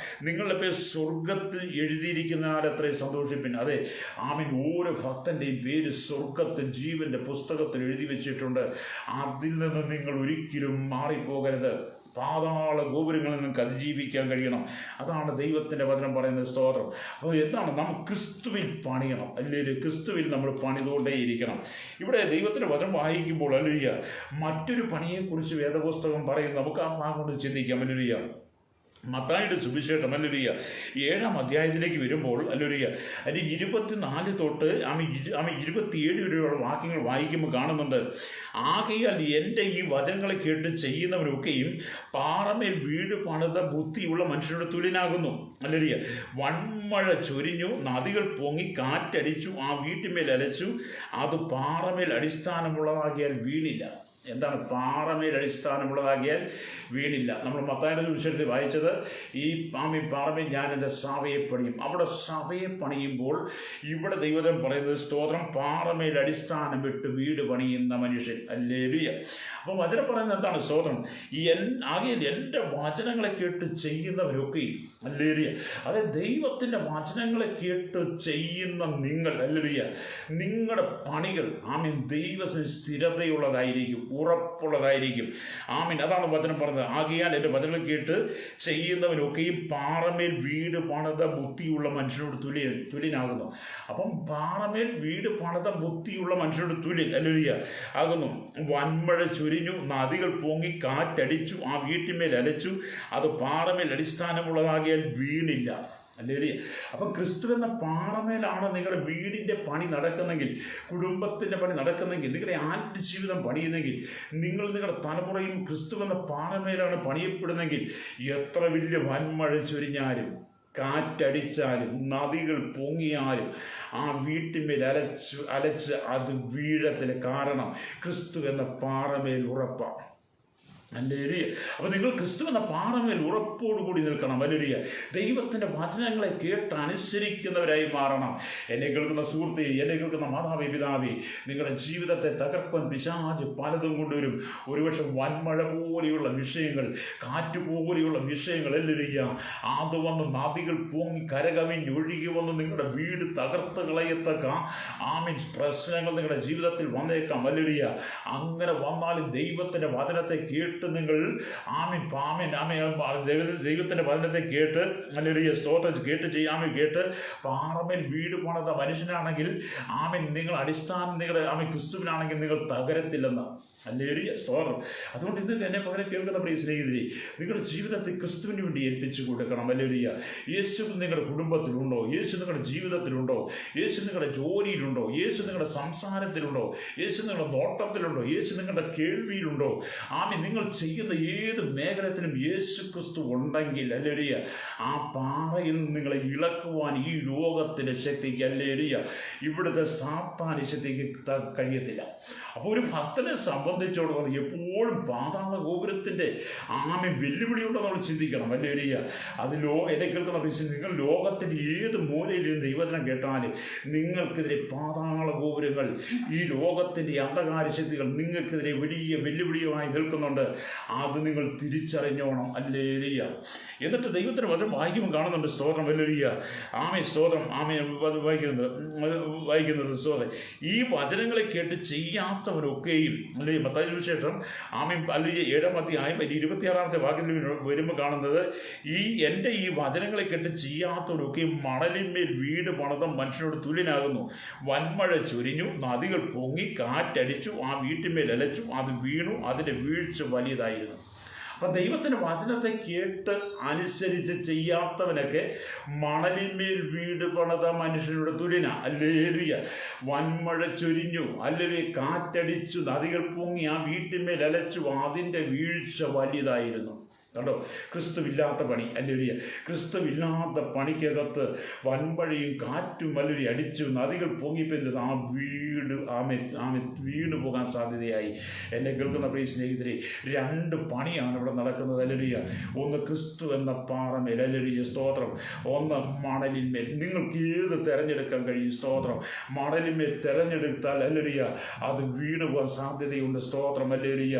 നിങ്ങളുടെ പേര് സ്വർഗത്തിൽ എഴുതിയിരിക്കുന്നതിനാൽ അത്രയും സന്തോഷിപ്പിൻ. അതെ, ആമേൻ, ഓരോ ഭക്തന്റെയും പേര് സ്വർഗത്തിൽ ജീവന്റെ പുസ്തകത്തിൽ എഴുതി വെച്ചിട്ടുണ്ട്. അതിൽ നിന്ന് നിങ്ങൾ ഒരിക്കലും മാറിപ്പോകരുത്. പാതാള ഗോപുരങ്ങളിൽ നിങ്ങൾക്ക് അതിജീവിക്കാൻ കഴിയണം. അതാണ് ദൈവത്തിൻ്റെ വചനം പറയുന്നത്. സ്തോത്രം. അപ്പോൾ എന്താണ്? നാം ക്രിസ്തുവിൽ പണിയണം. അല്ലെങ്കിൽ ക്രിസ്തുവിൽ നമ്മൾ പണിതുകൊണ്ടേയിരിക്കണം. ഇവിടെ ദൈവത്തിൻ്റെ വചനം വായിക്കുമ്പോൾ ഹല്ലേലൂയ, മറ്റൊരു പണിയെക്കുറിച്ച് വേദപുസ്തകം പറയുന്നത് നമുക്ക് ആ ഭാഗം കൊണ്ട് ചിന്തിക്കാം. ഹല്ലേലൂയ. മത്തായിയുടെ സുവിശേഷം ഹല്ലേലൂയ 7-ാം അധ്യായത്തിലേക്ക് വരുമ്പോൾ ഹല്ലേലൂയ അതിന് 24 തൊട്ട് 27 വരെയുള്ള വാക്യങ്ങൾ വായിക്കുമ്പോൾ കാണുന്നുണ്ട്, ആകയാൽ എൻ്റെ ഈ വചനങ്ങളെ കേട്ട് ചെയ്യുന്നവരൊക്കെയും പാറമേൽ വീട് പണിത ബുദ്ധിയുള്ള മനുഷ്യരുടെ തുല്യനാകുന്നു. ഹല്ലേലൂയ. വൻമഴ ചൊരിഞ്ഞു, നദികൾ പൊങ്ങി, കാറ്റടിച്ചു, ആ വീട്ടിന്മേൽ അലച്ചു, അത് പാറമേൽ അടിസ്ഥാനമുള്ളതാകിയാൽ വീണില്ല. എന്താണ് പാറമേൽ അടിസ്ഥാനമുള്ളതാകിയാൽ വീണില്ല? നമ്മൾ മത്തായിയുടെ സുവിശേഷത്തിൽ വായിച്ചത്, ഈ പാറമേൽ ഞാൻ എൻ്റെ സഭയെ പണിയും. അവിടെ സഭയെ പണിയുമ്പോൾ ഇവിടെ ദൈവം പറയുന്നത്, സ്തോത്രം, പാറമേൽ അടിസ്ഥാനം വിട്ട് വീട് പണിയുന്ന മനുഷ്യൻ. ഹല്ലേലൂയ. അപ്പം വചനം പറയുന്നത് എന്താണ്? സ്തോത്രം, ആകയാൽ എൻ്റെ വചനങ്ങളെ കേട്ട് ചെയ്യുന്നവരൊക്കെ, ഹല്ലേലൂയ, അതെ, ദൈവത്തിൻ്റെ വചനങ്ങളെ കേട്ട് ചെയ്യുന്ന നിങ്ങൾ, ഹല്ലേലൂയ, നിങ്ങളുടെ പണികൾ ആമേൻ ദൈവത്തിന് സ്ഥിരതയുള്ളതായിരിക്കും, ഉറപ്പുള്ളതായിരിക്കും. ആമേൻ. അതാണ് വചനം പറഞ്ഞത്. ആകയാൽ എൻ്റെ വചനം കേട്ട് ചെയ്യുന്നവരൊക്കെയും പാറമേൽ വീട് പണിത ബുദ്ധിയുള്ള മനുഷ്യനോട് തുല്യനാകുന്നു. അപ്പം പാറമേൽ വീട് പണിത ബുദ്ധിയുള്ള മനുഷ്യനോട് തുല്യൻ, ഹല്ലേലൂയ, ആകുന്നു. വൻമഴ ചൊരിഞ്ഞു, നദികൾ പൊങ്ങി, കാറ്റടിച്ചു, ആ വീട്ടിന്മേൽ അലച്ചു, അത് പാറമേൽ അടിസ്ഥാനമുള്ളതാകിയാൽ വീണില്ല. ഹല്ലേലൂയ. അപ്പം ക്രിസ്തു എന്ന പാറമേലാണ് നിങ്ങളുടെ വീടിൻ്റെ പണി നടക്കുന്നെങ്കിൽ, കുടുംബത്തിൻ്റെ പണി നടക്കുന്നെങ്കിൽ, നിങ്ങളുടെ ആത്മജീവിതം പണിയുന്നെങ്കിൽ, നിങ്ങൾ നിങ്ങളുടെ തലമുറയും ക്രിസ്തു എന്ന പാറമേലാണ് പണിയപ്പെടുന്നെങ്കിൽ, എത്ര വലിയ വൻമഴ ചൊരിഞ്ഞാലും, കാറ്റടിച്ചാലും, നദികൾ പൊങ്ങിയാലും, ആ വീട്ടിന്മേൽ അലച്ച് അത് വീഴത്തില്ല. കാരണം ക്രിസ്തു എന്ന പാറമേൽ ഉറപ്പാണ്. ഹല്ലേലൂയ. അപ്പോൾ നിങ്ങൾ ക്രിസ്തു എന്ന പാറമേൽ ഉറപ്പോടുകൂടി നിൽക്കണം. ഹല്ലേലൂയ. ദൈവത്തിൻ്റെ വചനങ്ങളെ കേട്ട് അനുസരിക്കുന്നവരായി മാറണം. എന്നെ കേൾക്കുന്ന സുഹൃത്തേ, എന്നെ കേൾക്കുന്ന മാതാവേ, പിതാവേ, നിങ്ങളുടെ ജീവിതത്തെ തകർപ്പൻ പിശാച് പലതും കൊണ്ടുവരും. ഒരുപക്ഷെ വൻമഴ പോലെയുള്ള വിഷയങ്ങൾ, കാറ്റ് പോലെയുള്ള വിഷയങ്ങൾ, ഹല്ലേലൂയ, അത് വന്ന് നദികൾ പൊങ്ങി കരകവിഞ്ഞ് ഒഴുകി വന്ന് നിങ്ങളുടെ വീട് തകർത്ത് കളയത്തക്ക ആമേൻ പ്രശ്നങ്ങൾ നിങ്ങളുടെ ജീവിതത്തിൽ വന്നേക്കാം. ഹല്ലേലൂയ. അങ്ങനെ വന്നാലും ദൈവത്തിൻ്റെ വചനത്തെ കേട്ട് നിങ്ങൾ ദൈവത്തിന്റെ വചനത്തെ കേട്ട്, ഹല്ലേലൂയ, സ്തോത്രം, കേട്ട് ചെയ്യാമേ കേട്ട് പാറമേൽ വീട് പണിത മനുഷ്യനാണെങ്കിൽ ആമേൻ, നിങ്ങൾ അടിസ്ഥാനം നിങ്ങളുടെ ക്രിസ്തുവിനാണെങ്കിൽ നിങ്ങൾ തകരത്തില്ലെന്ന്. ഹല്ലേലൂയ, സ്തോത്രം. അതുകൊണ്ട് ഇന്ന് എന്നെ പകരം കേൾക്കുന്ന പ്രിയ സ്നേഹിതരെ, നിങ്ങളുടെ ജീവിതത്തെ ക്രിസ്തുവിന് വേണ്ടി ഏൽപ്പിച്ചു കൊടുക്കണം. ഹല്ലേലൂയ. യേശു നിങ്ങളുടെ കുടുംബത്തിലുണ്ടോ? യേശു നിങ്ങളുടെ ജീവിതത്തിലുണ്ടോ? യേശു നിങ്ങളുടെ ജോലിയിലുണ്ടോ? യേശു നിങ്ങളുടെ സംസാരത്തിലുണ്ടോ? യേശു നിങ്ങളുടെ നോട്ടത്തിലുണ്ടോ? യേശു നിങ്ങളുടെ കേൾവിയിലുണ്ടോ? ആമേൻ. നിങ്ങൾ ചെയ്യുന്ന ഏത് മേഖലത്തിലും യേശു ക്രിസ്തു ഉണ്ടെങ്കിൽ, ഹല്ലേലൂയ, ആ പാറയിൽ നിന്ന് നിങ്ങളെ ഇളക്കുവാൻ ഈ ലോകത്തിൻ്റെ ശക്തിക്ക്, ഹല്ലേലൂയ, ഇവിടുത്തെ സാത്താന്യ ശക്തിക്ക് കഴിയത്തില്ല. അപ്പോൾ ഒരു ഭക്തനെ സംബന്ധിച്ചോളം എപ്പോഴും പാതാള ഗോപുരത്തിൻ്റെ വെല്ലുവിളിയുണ്ടെന്ന് നമ്മൾ ചിന്തിക്കണം. ഹല്ലേലൂയ. എന്നെ കേൾക്കുന്ന പൈസ, നിങ്ങൾ ലോകത്തിൻ്റെ ഏത് മൂലയിലും ദൈവത്തിനെ കേട്ടാലും നിങ്ങൾക്കെതിരെ പാതാള ഗോപുരങ്ങൾ, ഈ ലോകത്തിൻ്റെ അന്ധകാര ശക്തികൾ നിങ്ങൾക്കെതിരെ വലിയ വെല്ലുവിളിയുമായി നിൽക്കുന്നുണ്ട്. അത് നിങ്ങൾ തിരിച്ചറിഞ്ഞോണം. ഹല്ലേലൂയ. എന്നിട്ട് ദൈവത്തിന് വചനം വായിക്കുമ്പോൾ കാണുന്നുണ്ട്, സ്തോത്രം, ഹല്ലേലൂയ, ആമേൻ, സ്തോത്രം, ആമേൻ, വായിക്കുന്നത് സ്തോത്രം, ഈ വചനങ്ങളെ കേട്ട് ചെയ്യാത്തവരൊക്കെയും, അല്ലെങ്കിൽ മത്തായി സുവിശേഷം ആമേൻ, അല്ലെങ്കിൽ 7-ാം അധ്യായം 26-ാമത്തെ വാക്യത്തിൽ വരുമ്പോൾ കാണുന്നത്, എൻ്റെ ഈ വചനങ്ങളെ കേട്ട് ചെയ്യാത്തവരൊക്കെയും മണലിന്മേൽ വീട് പണിത മനുഷ്യനോട് തുല്യനാകുന്നു. വൻമഴ ചൊരിഞ്ഞു, നദികൾ പൊങ്ങി, കാറ്റടിച്ചു, ആ വീട്ടിന്മേൽ അലച്ചു, അത് വീണു, അതിൻ്റെ വീഴ്ച വലിയതായിരുന്നു. അപ്പം ദൈവത്തിൻ്റെ വചനത്തെ കേട്ട് അനുസരിച്ച് ചെയ്യാത്തവനൊക്കെ മണലിന്മേൽ വീട് പണിത മനുഷ്യരുടെ തുലന. ഹല്ലേലൂയ. വൻമഴ ചൊരിഞ്ഞു, അല്ലെങ്കിൽ കാറ്റടിച്ചു, നദികൾ പൊങ്ങി ആ വീട്ടിന്മേൽ അലച്ചു, അതിൻ്റെ വീഴ്ച വലിയതായിരുന്നു. കണ്ടോ, ക്രിസ്തുവില്ലാത്ത പണി. ഹല്ലേലൂയ. ക്രിസ്തുവില്ലാത്ത പണിക്കകത്ത് വൻമഴയും കാറ്റും വല്ലൊരു അടിച്ചു, നദികൾ പൊങ്ങിപ്പോയത് ആ വീട് വീണ് പോകാൻ സാധ്യതയായി. എന്നെ കേൾക്കുന്ന പ്രിയ സ്നേഹിതരെ, രണ്ട് പണിയാണ് ഇവിടെ നടക്കുന്നത്. ഹല്ലേലൂയ. ഒന്ന് ക്രിസ്തു എന്ന പാറമേൽ, ഹല്ലേലൂയ, സ്തോത്രം. ഒന്ന് മണലിന്മേൽ. നിങ്ങൾക്ക് ഏത് തിരഞ്ഞെടുക്കാൻ കഴിയും? സ്തോത്രം. മണലിന്മേൽ തിരഞ്ഞെടുത്താൽ, ഹല്ലേലൂയ, അത് വീണ് പോകാൻ സാധ്യതയുണ്ട്. സ്തോത്രം. ഹല്ലേലൂയ.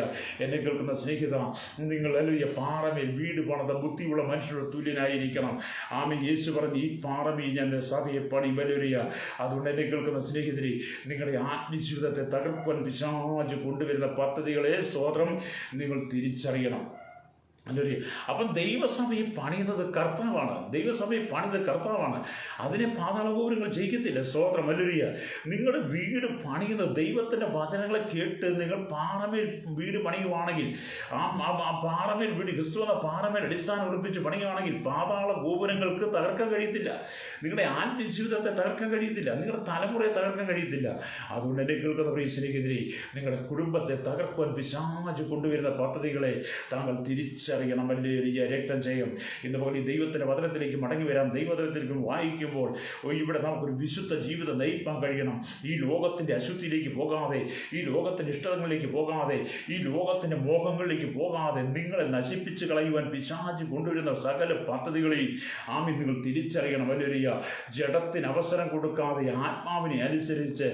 എന്നെ കേൾക്കുന്ന സ്നേഹിത, നിങ്ങൾ, ഹല്ലേലൂയ, പാറമേൽ വീട് പണിത ബുദ്ധിയുള്ള മനുഷ്യരുടെ തുല്യനായിരിക്കണം. ആമേൻ. യേശു പറഞ്ഞു, ഈ പാറമേൽ ഞാൻ സഭയെ പണി. ഹല്ലേലൂയ. അതുകൊണ്ട് എന്നെ കേൾക്കുന്ന സ്നേഹിതരെ, നിങ്ങളുടെ ആത്മജീവിതത്തെ തകർക്കുവാൻ പിശാച് കൊണ്ടുവരുന്ന പദ്ധതികളെ, സ്തോത്രം, നിങ്ങൾ തിരിച്ചറിയണം. ഹല്ലേലൂയ. അപ്പം ദൈവസഭയെ പണിയുന്നത് കർത്താവാണ്. ദൈവസഭയെ പണിത് കർത്താവാണ്. അതിനെ പാതാളഗോപുരങ്ങൾ ജയിക്കത്തില്ല. സ്തോത്രം. ഹല്ലേലൂയ. നിങ്ങളുടെ വീട് പണിയുന്നത് ദൈവത്തിൻ്റെ വചനങ്ങളെ കേട്ട് നിങ്ങൾ പാറമേൽ വീട് പണിയുവാണെങ്കിൽ, ആ പാറമേൽ വീട്, ക്രിസ്തു എന്ന പാറമേൽ അടിസ്ഥാനം ഉറപ്പിച്ച് പണിയുവാണെങ്കിൽ പാതാള ഗോപുരങ്ങൾക്ക് തകർക്കാൻ കഴിയത്തില്ല. നിങ്ങളുടെ ആത്മജീവിതത്തെ തകർക്കാൻ കഴിയത്തില്ല. നിങ്ങളുടെ തലമുറയെ തകർക്കാൻ കഴിയത്തില്ല. അതുകൊണ്ട് എൻ്റെ കേൾക്കുന്ന പ്രിയസിനെതിരെ നിങ്ങളുടെ കുടുംബത്തെ തകർക്കുവാൻ പിശാച് കൊണ്ടുവരുന്ന പദ്ധതികളെ താങ്കൾ തിരിച്ചറിയണം. ഹല്ലേലൂയ. രക്തം ചെയ്യും. ഇന്ന് പോലെ ഈ ദൈവത്തിൻ്റെ വചനത്തിലേക്ക് മടങ്ങി വരാം. ദൈവവചനത്തിലേക്ക് വായിക്കുമ്പോൾ ഇവിടെ നമുക്കൊരു വിശുദ്ധ ജീവിതം നയിക്കാൻ കഴിയണം. ഈ ലോകത്തിൻ്റെ അശുദ്ധിയിലേക്ക് പോകാതെ, ഈ ലോകത്തിൻ്റെ ഇഷ്ടങ്ങളിലേക്ക് പോകാതെ, ഈ ലോകത്തിൻ്റെ മോഹങ്ങളിലേക്ക് പോകാതെ, നിങ്ങളെ നശിപ്പിച്ച് കളയുവാൻ പിശാച് കൊണ്ടുവരുന്ന സകല പദ്ധതികളെയും നിങ്ങൾ തിരിച്ചറിയണം. ഹല്ലേലൂയ. ജഡത്തിന് അവസരം കൊടുക്കാതെ ആത്മാവിനെ അനുസരിച്ച്,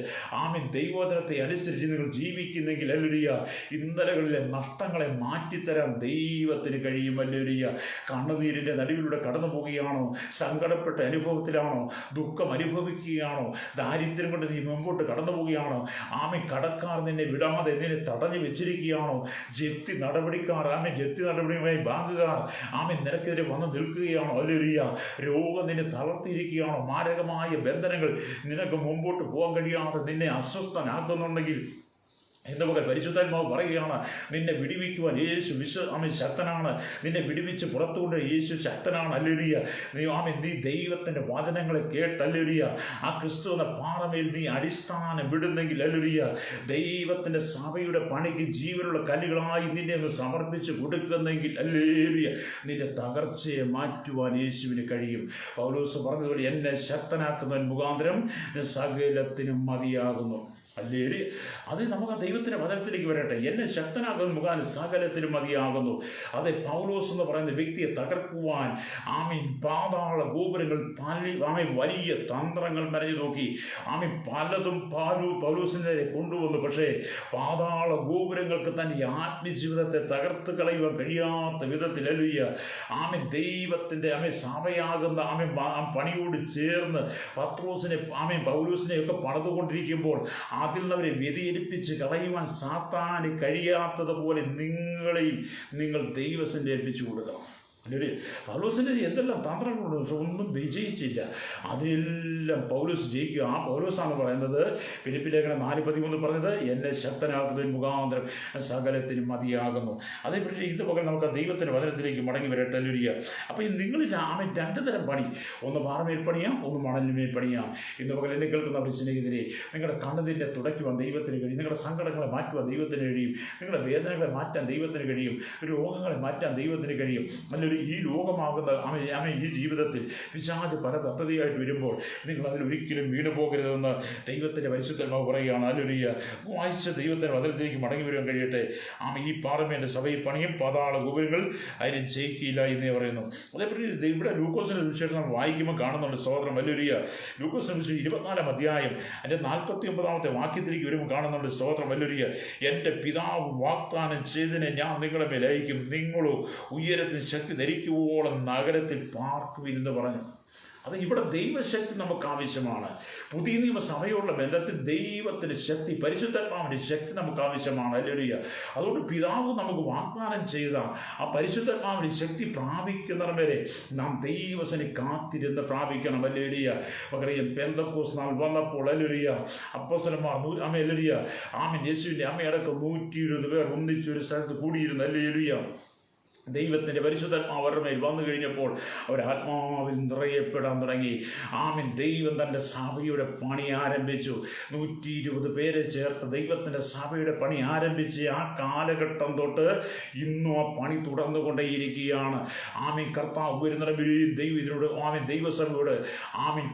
ദൈവവചനത്തെ അനുസരിച്ച് നിങ്ങൾ ജീവിക്കുന്നെങ്കിൽ, ഹല്ലേലൂയ, ഇന്നലകളിലെ നഷ്ടങ്ങളെ മാറ്റിത്തരാൻ ദൈവത്തിന് കഴിയും. ഹല്ലേലൂയ. കണ്ണുനീരിൻ്റെ നടുവിലൂടെ കടന്നു പോവുകയാണോ? സങ്കടപ്പെട്ട അനുഭവത്തിലാണോ? ദുഃഖം അനുഭവിക്കുകയാണോ? ദാരിദ്ര്യം കൊണ്ട് നീ മുമ്പോട്ട് കടന്നു പോവുകയാണോ? കടക്കാർ നിന്നെ വിടാതെ നിന്നെ തടഞ്ഞു വെച്ചിരിക്കുകയാണോ? ജപ്തി നടപടിക്കാർ, ജപ്തി നടപടിയുമായി ബാങ്കുകാർ നിനക്കെതിരെ വന്ന് നിൽക്കുകയാണോ? ഹല്ലേലൂയ. രോഗം നിന്നെ തളർത്തിയിരിക്കുകയാണോ? മാരകമായ ബന്ധനങ്ങൾ നിനക്ക് മുമ്പോട്ട് പോകാൻ കഴിയാതെ നിന്നെ അസ്വസ്ഥനാക്കുന്നുണ്ടെങ്കിൽ, എന്ന പകൽ പരിശുദ്ധാത്മാവ് പറയുകയാണ്, നിന്നെ വിടുവിക്കുവാൻ യേശു ശക്തനാണ്. നിന്നെ വിടുവിച്ച് പുറത്തുകൊണ്ട് യേശു ശക്തനാണ്. ഹല്ലേലൂയ. നീ ദൈവത്തിൻ്റെ വചനങ്ങളെ കേട്ട്, ഹല്ലേലൂയ, ആ ക്രിസ്തു എന്ന പാറമേൽ നീ അടിസ്ഥാനം വിടുന്നെങ്കിൽ, ഹല്ലേലൂയ, ദൈവത്തിൻ്റെ സഭയുടെ പണിക്ക് ജീവനുള്ള കല്ലുകളായി നിന്നെ ഒന്ന് സമർപ്പിച്ച് കൊടുക്കുന്നെങ്കിൽ, ഹല്ലേലൂയ, നിന്റെ തകർച്ചയെ മാറ്റുവാൻ യേശുവിന് കഴിയും. പൗലോസ് പറഞ്ഞതുപോലെ, എന്നെ ശക്തനാക്കുന്നവൻ മുഖാന്തരം സകലത്തിനും മതിയാകുന്നു. ഹല്ലേലൂയ. അത് നമുക്ക് ദൈവത്തിൻ്റെ വചനത്തിലേക്ക് വരട്ടെ. എന്നെ ശക്തനാക്കുന്ന മുഖാന്തരം സകലത്തിനും മതിയാകുന്നു. അതെ, പൗലോസ് എന്ന് പറയുന്ന വ്യക്തിയെ തകർക്കുവാൻ പാതാള ഗോപുരങ്ങൾ വലിയ തന്ത്രങ്ങൾ മെനഞ്ഞു നോക്കി. പലതും പൗലോസിനെ കൊണ്ടുവന്നു. പക്ഷേ പാതാള ഗോപുരങ്ങൾക്ക് തൻ്റെ ആത്മജീവിതത്തെ തകർത്ത് കളയുവാൻ കഴിയാത്ത വിധത്തിൽ, ഹല്ലേലൂയ, ദൈവത്തിൻ്റെ സഭയാകുന്ന പണിയോട് ചേർന്ന് പത്രോസിനെ പൗലോസിനെ ഒക്കെ പണിതുകൊണ്ടിരിക്കുമ്പോൾ അതിൽ നിന്നവരെ വ്യതിചലിപ്പിച്ച് കളയുവാൻ സാത്താന് കഴിയാത്തതുപോലെ നിങ്ങളെയും നിങ്ങൾ ദൈവത്തിൻ്റെ ഏൽപ്പിച്ചു കൊടുക്കണം. പൗലോസിൻ്റെ എന്തെല്ലാം തന്ത്രങ്ങളുണ്ട്, പക്ഷെ ഒന്നും വിജയിച്ചില്ല. അതിലെല്ലാം പൗലോസ് ജയിക്കുക. ആ പൗലോസാണ് പറയുന്നത്, ഫിലിപ്പി ലേഖനം 4:13 പറഞ്ഞത്, എന്നെ ശക്തനാക്കുന്നതിന് മുഖാന്തരം സകലത്തിനും മതിയാകുന്നു. അതേപറ്റി ഇത് പകരം നമുക്ക് ദൈവത്തിൻ്റെ വചനത്തിലേക്ക് മടങ്ങി വരട്ടെ. ഹല്ലേലൂയ. അപ്പോൾ നിങ്ങളിൽ രണ്ട് തരം പണി, ഒന്ന് പാറമേൽ പണിയാം, ഒന്ന് മണലിന്മേൽ പണിയാം. ഇന്ന് പകൽ എന്നെ കേൾക്കുന്ന ഒരു സ്നേഹിതരെ, നിങ്ങളുടെ കണ്ണുനീരിനെ തുടയ്ക്കുവാൻ ദൈവത്തിന് കഴിയും. നിങ്ങളുടെ സങ്കടങ്ങളെ മാറ്റുവാൻ ദൈവത്തിന് കഴിയും. നിങ്ങളുടെ വേദനകളെ മാറ്റാൻ ദൈവത്തിന് കഴിയും. രോഗങ്ങളെ മാറ്റാൻ ദൈവത്തിന് കഴിയും. അല്ലെങ്കിൽ ഈ ലോകമാകുന്ന ഈ ജീവിതത്തിൽ പിശാച് പല പദ്ധതിയായിട്ട് വരുമ്പോൾ നിങ്ങൾ അതിലൊരിക്കലും വീണു പോകരുതെന്ന് ദൈവത്തിൻ്റെ പരിശുദ്ധാത്മാവ് പറയുകയാണ്. ഹല്ലേലൂയ. വായിച്ച ദൈവത്തിൻ്റെ വചനത്തിലേക്ക് മടങ്ങി വരുവാൻ കഴിയട്ടെ. ഈ പാറമേൻ്റെ സഭയിൽ പണിയും പാതാള ഗോപുരങ്ങൾ അതിനെ ജയിക്കില്ല എന്നേ പറയുന്നു. അതേപറ്റി ഇവിടെ ലൂക്കോസിൻ്റെ വിശേഷം നമ്മൾ വായിക്കുമ്പോൾ കാണുന്നുണ്ട്. സ്തോത്രം. ഹല്ലേലൂയ. ലൂക്കോസിൻ്റെ വിശേഷം 24-ാം അധ്യായം അതിൻ്റെ 49-ാമത്തെ വാക്യത്തിലേക്ക് വരുമ്പോൾ കാണുന്നുണ്ട്. സ്തോത്രം. ഹല്ലേലൂയ. എൻ്റെ പിതാവ് വാഗ്ദാനം ചെയ്തതിനെ ഞാൻ നിങ്ങളുടെ മേൽ അയക്കും, നിങ്ങളോ ഉയരത്തിൽ ശക്തി ധരിക്കുവോളം നഗരത്തിൽ പാർക്കുവിൻ പറഞ്ഞു. അത് ഇവിടെ ദൈവശക്തി നമുക്ക് ആവശ്യമാണ്. പുതിയ നിയമസഭയോടുള്ള ബന്ധത്തിൽ ദൈവത്തിൻ്റെ ശക്തി, പരിശുദ്ധാത്മാവിൻ്റെ ശക്തി നമുക്ക് ആവശ്യമാണ്. ഹല്ലേലൂയ. അതുകൊണ്ട് പിതാവ് നമുക്ക് വാഗ്ദാനം ചെയ്ത ആ പരിശുദ്ധാത്മാവിൻ്റെ ശക്തി പ്രാപിക്കുന്നവർ വരെ നാം ദൈവസനെ കാത്തിരുന്ന് പ്രാപിക്കണം. ഹല്ലേലൂയ. നമുക്കറിയാം, പെന്തക്കോസ്ത് നാൾ വന്നപ്പോൾ, ഹല്ലേലൂയ, അപ്പോസ്തലന്മാർ യേശുവിൻ്റെ അമ്മയടക്കം 120 പേർ ഒന്നിച്ചൊരു സ്ഥലത്ത് കൂടിയിരുന്നു. ഹല്ലേലൂയ. ദൈവത്തിൻ്റെ പരിശുദ്ധാത്മാവ് അവരുടെ മേൽ വന്നു കഴിഞ്ഞപ്പോൾ അവർ ആത്മാവിൽ നിറയപ്പെടാൻ തുടങ്ങി. ആമേൻ. ദൈവം തൻ്റെ സഭയുടെ പണി ആരംഭിച്ചു. 120 പേരെ ചേർത്ത് ദൈവത്തിൻ്റെ സഭയുടെ പണി ആരംഭിച്ച് ആ കാലഘട്ടം തൊട്ട് ഇന്നും ആ പണി തുടർന്നുകൊണ്ടേയിരിക്കുകയാണ്. ആമേൻ. കർത്താവ് വരുന്നിടം ദൈവം ഇതിനോട് ദൈവസഭയോട്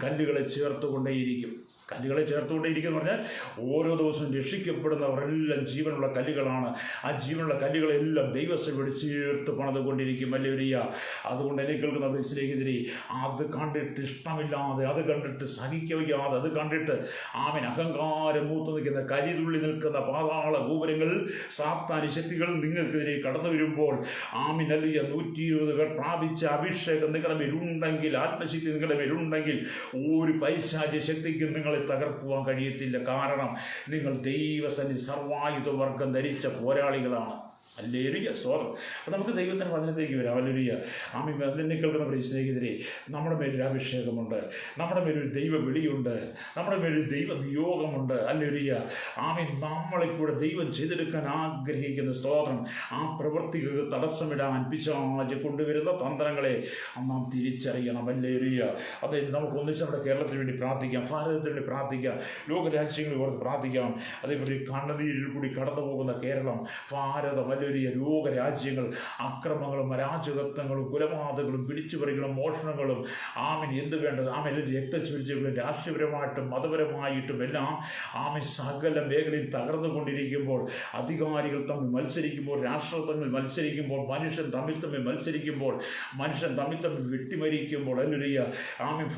കല്ലുകളെ ചേർത്തുകൊണ്ടേയിരിക്കും. കല്ലുകളെ ചേർത്തുകൊണ്ടേയിരിക്കുന്നു പറഞ്ഞാൽ ഓരോ ദിവസവും രക്ഷിക്കപ്പെടുന്നവരെല്ലാം ജീവനുള്ള കല്ലുകളാണ്. ആ ജീവനുള്ള കല്ലുകളെല്ലാം ദൈവസഭയോട് ചേർത്ത് പണിതുകൊണ്ടിരിക്കും. വലിയ അതുകൊണ്ട് എന്നെ കേൾക്കുന്ന സ്നേഹിതരെ, അത് കണ്ടിട്ട് ഇഷ്ടമില്ലാതെ, അത് കണ്ടിട്ട് സഹിക്കവയ്യാതെ, അത് കണ്ടിട്ട് അഹങ്കാരം മൂത്തു നിൽക്കുന്ന, കരിതുള്ളി നിൽക്കുന്ന പാതാള ഗോപുരങ്ങൾ, സാത്താന്യ ശക്തികൾ നിങ്ങൾക്കെതിരെ കടന്നു വരുമ്പോൾ 120 പേർ പ്രാപിച്ച അഭിഷേകം നിങ്ങളുടെ മേലുണ്ടെങ്കിൽ, ആത്മശക്തി നിങ്ങളുടെ മേലുണ്ടെങ്കിൽ, ഒരു പൈശാചിക ശക്തിക്കും നിങ്ങളെ തകർക്കുവാൻ കഴിയത്തില്ല. കാരണം നിങ്ങൾ ദൈവസന്നിധി സർവായുധ വർഗം ധരിച്ച പോരാളികളാണ്. ഹല്ലേലൂയ, സ്തോത്രം. അപ്പം നമുക്ക് ദൈവത്തിൻ്റെ വചനത്തേക്ക് വരാം. ഹല്ലേലൂയ. അതിനെ കേൾക്കുന്ന സ്നേഹിതരെ, നമ്മുടെ മേലൊരു അഭിഷേകമുണ്ട്, നമ്മുടെ മേലൊരു ദൈവ വിളിയുണ്ട്, നമ്മുടെ മേലൊരു ദൈവ നിയോഗമുണ്ട്. ഹല്ലേലൂയ. നമ്മളെ കൂടെ ദൈവം ചെയ്തെടുക്കാൻ ആഗ്രഹിക്കുന്ന, സ്തോത്രം, ആ പ്രവൃത്തികൾക്ക് തടസ്സമിടാൻ പിശാച് കൊണ്ടുവരുന്ന തന്ത്രങ്ങളെ നാം തിരിച്ചറിയണം. ഹല്ലേലൂയ. അതായത് നമുക്ക് ഒന്നിച്ച് നമ്മുടെ കേരളത്തിന് വേണ്ടി പ്രാർത്ഥിക്കാം, ഭാരതത്തിന് വേണ്ടി പ്രാർത്ഥിക്കാം, ലോകരാജ്യങ്ങളെ ഓർത്ത് പ്രാർത്ഥിക്കാം. അതേപോലെ കണ്ണുനീരിൽ കൂടി കടന്നു പോകുന്ന കേരളം, ഭാരതം, ലോകരാജ്യങ്ങൾ, അക്രമങ്ങളും അരാജകത്വങ്ങളും കുലപാതകങ്ങളും പിടിച്ചുപറികളും മോഷണങ്ങളും എന്ത് വേണ്ടത് രക്തചൊരിച്ചിലും രാഷ്ട്രീയപരമായിട്ടും മതപരമായിട്ടും എല്ലാം സകല മേഖലയിൽ തകർന്നുകൊണ്ടിരിക്കുമ്പോൾ, അധികാരികൾ തമ്മിൽ മത്സരിക്കുമ്പോൾ, രാഷ്ട്രം തമ്മിൽ മത്സരിക്കുമ്പോൾ, മനുഷ്യൻ തമ്മിൽ മത്സരിക്കുമ്പോൾ, മനുഷ്യൻ തമ്മിൽ വെട്ടിമരിക്കുമ്പോൾ, ഹല്ലേലൂയ,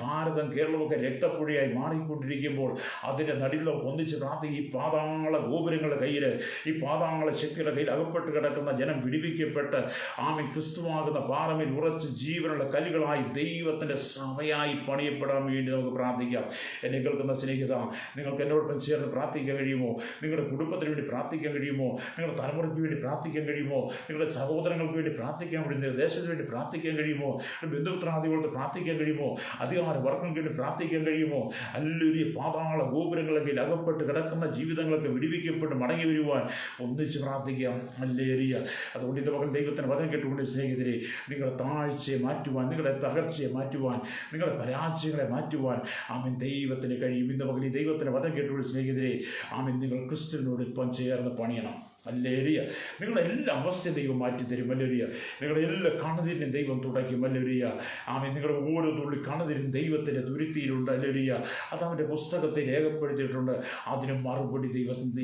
ഭാരതം കേരളമൊക്കെ രക്തപ്പുഴയായി മാറിക്കൊണ്ടിരിക്കുമ്പോൾ അതിൻ്റെ നടുവിൽ ഒന്നിച്ച് പ്രാർത്ഥിക്കും. ഈ പാതാള ഗോപുരങ്ങളുടെ കയ്യിൽ, ഈ പാതാള ശക്തിയുടെ കയ്യിൽ അകപ്പെട്ട് കിടക്കുന്ന ജനം വിടുവിക്കപ്പെട്ട് ക്രിസ്തുവാകുന്ന പാറമേൽ ഉറച്ച് ജീവനുള്ള കല്ലുകളായി ദൈവത്തിൻ്റെ സഭയായി പണിയപ്പെടാൻ വേണ്ടി നമുക്ക് പ്രാർത്ഥിക്കാം. എന്നെ കേൾക്കുന്ന സ്നേഹിത, നിങ്ങൾക്ക് എന്നോടൊപ്പം ചേർന്ന് പ്രാർത്ഥിക്കാൻ കഴിയുമോ? നിങ്ങളുടെ കുടുംബത്തിന് വേണ്ടി പ്രാർത്ഥിക്കാൻ കഴിയുമോ? നിങ്ങളുടെ തലമുറയ്ക്ക് വേണ്ടി പ്രാർത്ഥിക്കാൻ കഴിയുമോ? നിങ്ങളുടെ സഹോദരങ്ങൾക്ക് വേണ്ടി പ്രാർത്ഥിക്കാൻ കഴിയുമോ? ദേശത്തിന് വേണ്ടി പ്രാർത്ഥിക്കാൻ കഴിയുമോ? ബന്ധുമിത്രാദികൾക്ക് പ്രാർത്ഥിക്കാൻ കഴിയുമോ? അധികാര വർഗങ്ങൾക്ക് വേണ്ടി പ്രാർത്ഥിക്കാൻ കഴിയുമോ? അല്ലെങ്കിൽ പാതാള ഗോപുരങ്ങളൊക്കെ അകപ്പെട്ട് കിടക്കുന്ന ജീവിതങ്ങളൊക്കെ വിടുവിക്കപ്പെട്ട് മടങ്ങി വരുവാൻ ഒന്നിച്ച് പ്രാർത്ഥിക്കാം. ഹല്ലേലൂയ. അതുകൊണ്ട് ഇത് മകൾ ദൈവത്തിന് വചനം കേട്ടുകൊണ്ട് സ്നേഹിതരെ, നിങ്ങളുടെ താഴ്ചയെ മാറ്റുവാൻ, നിങ്ങളുടെ തകർച്ചയെ മാറ്റുവാൻ, നിങ്ങളുടെ പരാജയങ്ങളെ മാറ്റുവാൻ ദൈവത്തിന് കഴിയും. ഇന്ന് മകൾ ഈ ദൈവത്തിന് വചനം കേട്ടുകൊണ്ട് സ്നേഹിതരെ, നിങ്ങൾ ക്രിസ്തുവിനോട് ഇപ്പം ചേർന്ന് പണിയണം. ഹല്ലേലൂയ. നിങ്ങളുടെ എല്ലാ അവസ്ഥയും ദൈവം മാറ്റിത്തരും. ഹല്ലേലൂയ. നിങ്ങളുടെ എല്ലാ കണ്ണുനീരിനും ദൈവം തുടയ്ക്കും. ഹല്ലേലൂയ. നിങ്ങളുടെ ഓരോ തുള്ളി കണ്ണുനീരും ദൈവത്തിൻ്റെ തുരുത്തിയിലുണ്ട്. ഹല്ലേലൂയ. അത് അവൻ്റെ പുസ്തകത്തിൽ രേഖപ്പെടുത്തിയിട്ടുണ്ട്. അതിന് മറുപടി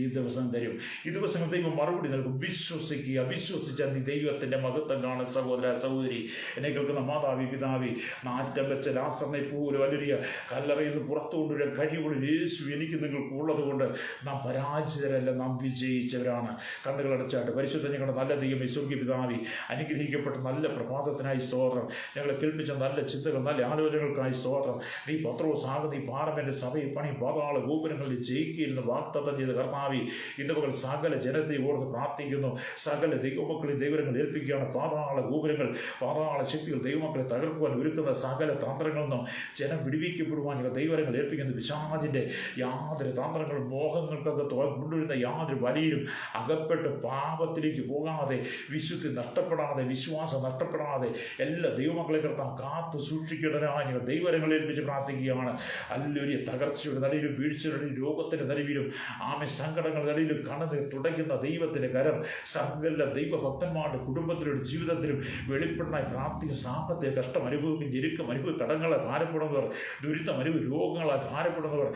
ഈ ദിവസം തരും. ഈ ദിവസങ്ങൾ ദൈവം മറുപടി നൽകും. വിശ്വസിക്കുക. വിശ്വസിച്ചാൽ നീ ദൈവത്തിൻ്റെ മഹത്വം കാണും. സഹോദര സഹോദരി, എന്നെ കേൾക്കുന്ന മാതാവി പിതാവി, നാറ്റം വെച്ച ലാസറിനെ പോലും ഹല്ലേലൂയ കല്ലറയിൽ നിന്ന് പുറത്തു കൊണ്ടുവരാൻ കഴിവുള്ള യേശു എനിക്ക് നിങ്ങൾക്ക് ഉള്ളത് കൊണ്ട് നാം പരാജിതരല്ല, നാം വിജയിച്ചവരാണ്. കണ്ണുകളടച്ചാട്ട് പരിശുദ്ധ ഞങ്ങളുടെ നല്ല ദൈവമേ, സ്വർഗ്ഗീയ പിതാവേ, അനുഗ്രഹിക്കപ്പെട്ട നല്ല പ്രഭാതത്തിനായി സ്തോത്രം. ഞങ്ങളെ കേൾപ്പിച്ച നല്ല ചിന്തകൾ, നല്ല ആലോചനകൾക്കായി സ്തോത്രം. നീ പത്രോസ് ആകുന്ന ഈ പാറമേൻ്റെ സഭയെ പണി പാതാള ഗോപുരങ്ങളിൽ ജയിക്കില്ലെന്ന് വാഗ്ദത്തം ചെയ്ത കർത്താവേ, ഇന്ന് പകൽ സകല ജനത്തെ ഓർത്ത് പ്രാർത്ഥിക്കുന്നു. സകല ദൈവമക്കളെ ദൈവങ്ങൾ ഏൽപ്പിക്കുകയാണ്. പാതാള ഗോപുരങ്ങൾ, പാതാള ശക്തികൾ ദൈവമക്കളെ തകർക്കുവാൻ ഒരുക്കുന്ന സകല തന്ത്രങ്ങളിൽ നിന്നും ജനം വിടുവിക്കപ്പെടുവാൻ ഞങ്ങൾ ദൈവങ്ങൾ ഏൽപ്പിക്കുന്നു. പിശാചിൻ്റെ യാതൊരു തന്ത്രങ്ങളും മോഹങ്ങൾക്കൊക്കെ കൊണ്ടുവരുന്ന യാതൊരു വലിയും അകപ്പെട്ട് പാപത്തിലേക്ക് പോകാതെ, വിശുദ്ധി നഷ്ടപ്പെടാതെ, വിശ്വാസം നഷ്ടപ്പെടാതെ എല്ലാ ദൈവമക്കളെ കർത്താൻ കാത്ത് സൂക്ഷിക്കേണ്ടതിനായി ഞങ്ങൾ ദൈവരങ്ങളെ ഏൽപ്പിച്ച് പ്രാർത്ഥിക്കുകയാണ്. അല്ലൊരു തകർച്ചയുടെ നടുവിലും വീഴ്ചയുടെ രോഗത്തിൻ്റെ നടുവിലും സങ്കടങ്ങളുടെ നടുവിലും കണ്ണുനീർ തുടയ്ക്കുന്ന ദൈവത്തിൻ്റെ കരം സകല ദൈവഭക്തന്മാരുടെ കുടുംബത്തിലും ജീവിതത്തിലും വെളിപ്പെടാനായി പ്രാർത്ഥിക. സാമ്പത്തിക കഷ്ടം അനുഭവിക്കും, ഞെരുക്കം അനുഭവിക്കും, കടങ്ങളെ ഭാരപ്പെടുന്നവർ, ദുരിതം അനുഭവിക്കും, രോഗങ്ങളാൽ ഭാരപ്പെടുന്നവർ,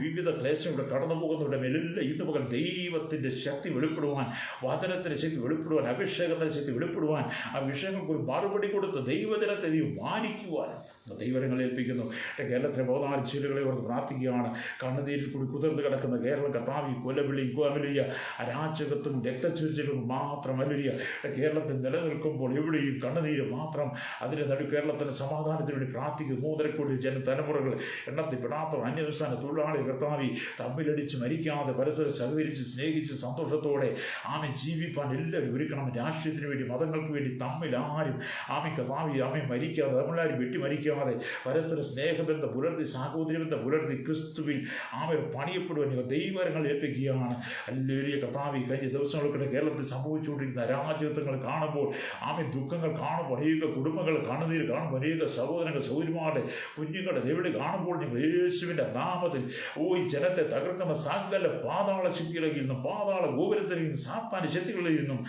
വിവിധ ക്ലേശങ്ങളുടെ കടന്നു പോകുന്നവരുടെ മേലെല്ലാം ഇന്ന് പകൽ ദൈവത്തിൻ്റെ ശക്തി വെളിപ്പെടുവാൻ, വചനത്തിൻ്റെ ശക്തി വെളിപ്പെടുവാൻ, അഭിഷേകത്തിൻ്റെ ശക്തി വെളിപ്പെടുവാൻ, ആ വിഷയങ്ങൾക്ക് ഒരു മറുപടി കൊടുത്ത് ദൈവജനത്തെ മാനിക്കുവാൻ ദൈവങ്ങളെ ഏൽപ്പിക്കുന്നു. കേരളത്തിലെ 14 ജില്ലകളെ ഓർത്ത് പ്രാർത്ഥിക്കുകയാണ്. കണ്ണുനീരിൽ കൂടി കുതിർന്ന് കിടക്കുന്ന കേരളം കർത്താവി കൊലവിളിയും കോമലിയ അരാജകത്വം രക്തച്ചൊരിച്ചിലും മാത്രമല്ല കേരളത്തിൽ നിലനിൽക്കുമ്പോൾ എവിടെയും കണ്ണുനീര് മാത്രം. അതിൻ്റെ നടുവ് കേരളത്തിൻ്റെ സമാധാനത്തിന് വേണ്ടി പ്രാർത്ഥിക്കുന്നു. 3.5 കോടി തലമുറകൾ എണ്ണത്തിൽപ്പെടാത്ത അന്യസംസ്ഥാന തൊഴിലാളികൾ കർത്താവി തമ്മിലടിച്ച് മരിക്കാതെ പരസ്പരം സഹകരിച്ച് സ്നേഹിച്ച് സന്തോഷത്തോടെ സ്നേഹത്തോടെ ആമെ ജീവിപ്പാൻ എല്ലാവരും ഒരുക്കണം. രാഷ്ട്രീയത്തിന് വേണ്ടി, മതങ്ങൾക്ക് വേണ്ടി തമ്മിൽ ആരും കർത്താവേ മരിക്കാതെ, നമ്മളാരും വെട്ടിമരിക്കാതെ പരസ്പര സ്നേഹബന്ധം പുലർത്തി, സാഹോദര്യബന്ധം പുലർത്തി ക്രിസ്തുവിൽ പണിയപ്പെടുവാൻ ഞങ്ങൾ ദൈവങ്ങൾ ഏൽപ്പിക്കുകയാണ്. ഹല്ലേലൂയ. കർത്താവേ, കഴിഞ്ഞ ദിവസങ്ങൾക്കിടെ കേരളത്തിൽ സംഭവിച്ചുകൊണ്ടിരിക്കുന്ന അരാജകത്വങ്ങൾ കാണുമ്പോൾ, ദുഃഖങ്ങൾ കാണുമ്പോൾ, അനേക കുടുംബങ്ങൾ കണ്ണുനീര് കാണുമ്പോൾ, അനേക സഹോദരങ്ങൾ സഹോദരിമാരുടെ കുഞ്ഞുങ്ങളുടെ എവിടെ കാണുമ്പോൾ ഞങ്ങൾ യേശുവിൻ്റെ നാമത്തിൽ ഈ ജനത്തെ തകർക്കുന്ന സകല പാതാള ശക്തികളിൽ നിന്നും, പാതാള ഗോപുരത്തിൽ നിന്നും, സാത്താന്യ ശക്തികളിൽ നിന്നും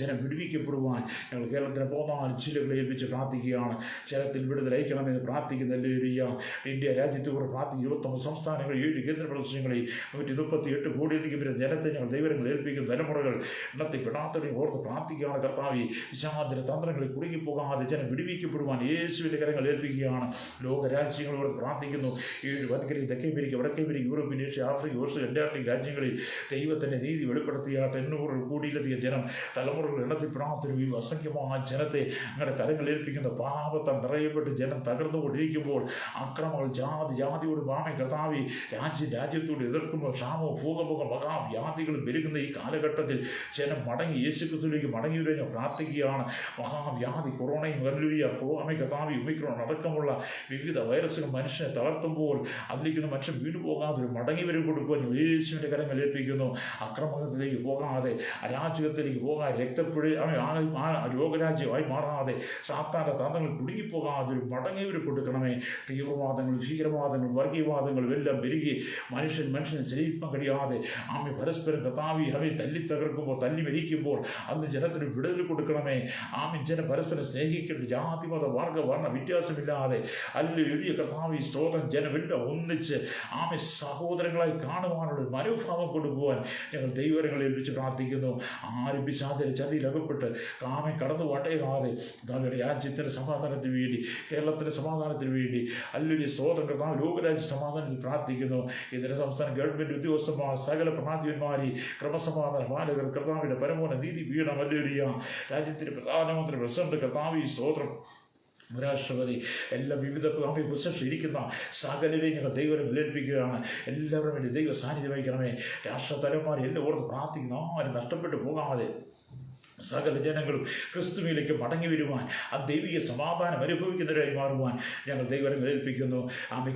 ജനം വിടുവിക്കപ്പെടുവാൻ ഞങ്ങൾ കേരളത്തിലെ 14 ജില്ലകളെ ഏൽപ്പിച്ച് പ്രാർത്ഥിക്കുകയാണ്. ജനത്തിൽ വിടുതലയക്കണമെന്ന് പ്രാർത്ഥിക്കുന്ന ഹല്ലേലൂയ. ഇന്ത്യ രാജ്യത്ത് പ്രാർത്ഥിക്കും. 29 സംസ്ഥാനങ്ങൾ, 7 കേന്ദ്രപ്രദേശങ്ങളിൽ 138 കോടിയിലേക്ക് വരുന്ന ജനത്തെ ഞങ്ങൾ ദൈവങ്ങൾ ഏൽപ്പിക്കുന്ന തലമുറകൾ എണ്ണത്തിൽ പെടാത്തവരെയും ഓർത്ത് പ്രാർത്ഥിക്കുകയാണ്. കർത്താവേ, വിശാന്തിര തന്ത്രങ്ങളിൽ കുടുങ്ങിപ്പോകാതെ ജനം വിടുവിക്കപ്പെടുവാൻ യേശുവിൻ്റെ കരങ്ങൾ ഏൽപ്പിക്കുകയാണ്. ലോകരാജ്യങ്ങളോട് പ്രാർത്ഥിക്കുന്നു. 7 വൻകരയിൽ, തെക്കേ അമേരിക്ക, വടക്കേ America, European, Asia, Africa, Australia, Antarctic രാജ്യങ്ങളിൽ ദൈവത്തിൻ്റെ നീതി വെളിപ്പെടുത്തിയാട്ട് 800 കോടിയിലധികം ജനം തലമുറകൾ എണ്ണത്തിൽ പെടാത്തൊരു ഈ അസംഖ്യമായ ജനത്തെ ഞങ്ങളുടെ കരങ്ങൾ ഏൽപ്പിക്കുന്ന പാപത്താൽ നിറയപ്പെട്ട് ജനം തകർന്നുകൊണ്ടിരിക്കുമ്പോൾ, അക്രമങ്ങൾ ജാതിയോട് കർത്താവേ രാജ്യത്തോട് എതിർക്കുമ്പോൾ, ക്ഷാമവും ഭൂകമ്പവും മഹാവ്യാധികളും പെരുകുന്ന ഈ കാലഘട്ടത്തിൽ ജനം മടങ്ങി യേശുക്രിസ്തുവിലേക്ക് മടങ്ങി വരുവാൻ പ്രാർത്ഥിക്കുകയാണ്. മഹാവ്യാധി, കൊറോണയും കർത്താവേ ഒമിക്രോൺ അടക്കമുള്ള വിവിധ വൈറസുകൾ മനുഷ്യനെ തളർത്തുമ്പോൾ അതിലേക്ക് മനുഷ്യൻ വീണുപോകാതെ ഒരു മടങ്ങി വരും കൊടുക്കുവാൻ യേശുവിൻ്റെ കരങ്ങൾ ഏൽപ്പിക്കുന്നു. അക്രമത്തിലേക്ക് പോകാതെ, അരാജകത്തിലേക്ക് പോകാതെ, രക്തപ്പുഴ രോഗരാജ്യമായി മാറാതെ, സാത്താൻ്റെ തന്ത്രങ്ങൾ കുടുങ്ങിപ്പോകാതെ ഒരു മടങ്ങി വരും കൊടുക്കണമേ. തീവ്രവാദങ്ങൾ, ഭീകരവാദങ്ങൾ, വർഗീയവാദങ്ങളും എല്ലാം പെരുകി മനുഷ്യനെ സ്നേഹിക്കാൻ കഴിയാതെ പരസ്പരം കർത്താവേ തല്ലി തകർക്കുമ്പോൾ, തല്ലി മരിക്കുമ്പോൾ അന്ന് ജനത്തിന് വിടുതൽ കൊടുക്കണമേ. ജനം പരസ്പരം സ്നേഹിക്കേണ്ട ജാതി, മത, വർണ്ണ വ്യത്യാസമില്ലാതെ ഹല്ലേലൂയ കർത്താവേ സ്തോത്രം. ജനമെല്ലാം ഒന്നിച്ച് സഹോദരങ്ങളായി കാണുവാനുള്ള മനോഭാവം കൊടുക്കുവാൻ ഞങ്ങൾ ദൈവങ്ങളെ ഏൽപ്പിച്ച് പ്രാർത്ഥിക്കുന്നു. ആരും പിശാചിന്റെ ചതിയിൽ അകപ്പെട്ട് കടന്നു വട്ടയാതെ രാജ്യത്തിൻ്റെ സമാധാനത്തിന് വേണ്ടി, കേരളത്തിൻ്റെ സമാധാനത്തിന് വേണ്ടി ഹല്ലേലൂയ സ്തോത്രം കർത്താവ് ലോകരാജ്യ സമാധാനത്തിൽ പ്രാർത്ഥിക്കുന്നു. ഇതര സംസ്ഥാന ഗവൺമെൻറ് ഉദ്യോഗസ്ഥന്മാർ, സകല ഭരണാധിപന്മാരെ, ക്രമസമാധാന പാലകർ, കർത്താവിൻ്റെ പരമോന്നത നീതി പീഠം ഹല്ലേലൂയ, രാജ്യത്തിൻ്റെ പ്രധാനമന്ത്രി, പ്രസിഡന്റ്, കർത്താവേ സ്തോത്രം, രാഷ്ട്രപതി, എല്ലാ വിവിധ പൊസിഷനിൽ ഇരിക്കുന്ന സകലരെയും ഞങ്ങൾ ദൈവം ഏൽപ്പിക്കുകയാണ്. എല്ലാവരും വേണ്ടി ദൈവ സാന്നിധ്യം വഹിക്കണമേ. രാഷ്ട്രതലന്മാരെ എല്ലാം ഓർത്ത് പ്രാർത്ഥിക്കുന്നു. ആരും നഷ്ടപ്പെട്ടു പോകാതെ സകല ജനങ്ങളും ക്രിസ്തുവിലേക്ക് മടങ്ങി വരുവാൻ, ആ ദൈവിക സമാധാനം അനുഭവിക്കുന്നവരായി മാറുവാൻ ഞങ്ങൾ ദൈവങ്ങൾ ഏൽപ്പിക്കുന്നു.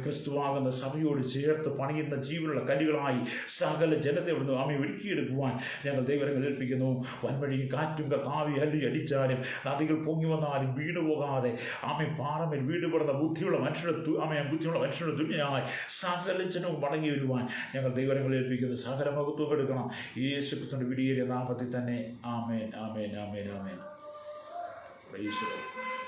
ക്രിസ്തുവാകുന്ന സഭയോട് ചേർത്ത് പണിയുന്ന ജീവനുള്ള കല്ലുകളായി സകല ജനത്തെ അവിടുന്ന് ഒരുക്കിയെടുക്കുവാൻ ഞങ്ങൾ ദൈവങ്ങൾ ഏൽപ്പിക്കുന്നു. വൻവഴിയും കാറ്റും കർത്താവേ അടിച്ചാലും, നദികൾ പൊങ്ങി വന്നാലും വീണുപോകാതെ പാറമേൽ വീടുപെടുന്ന ബുദ്ധിയുള്ള മനുഷ്യരുടെ തുല്യനായി സകല ജനവും മടങ്ങി വരുവാൻ ഞങ്ങൾ ദൈവങ്ങൾ ഏൽപ്പിക്കുന്നു. സകല മഹത്വം എടുക്കണം യേശു ക്രിസ്തുവിന്റെ വിടിയേറിയ നാമത്തിൽ തന്നെ. ആമേൻ, ആമേൻ, ആമേൻ, ആമേൻ. Praise the Lord.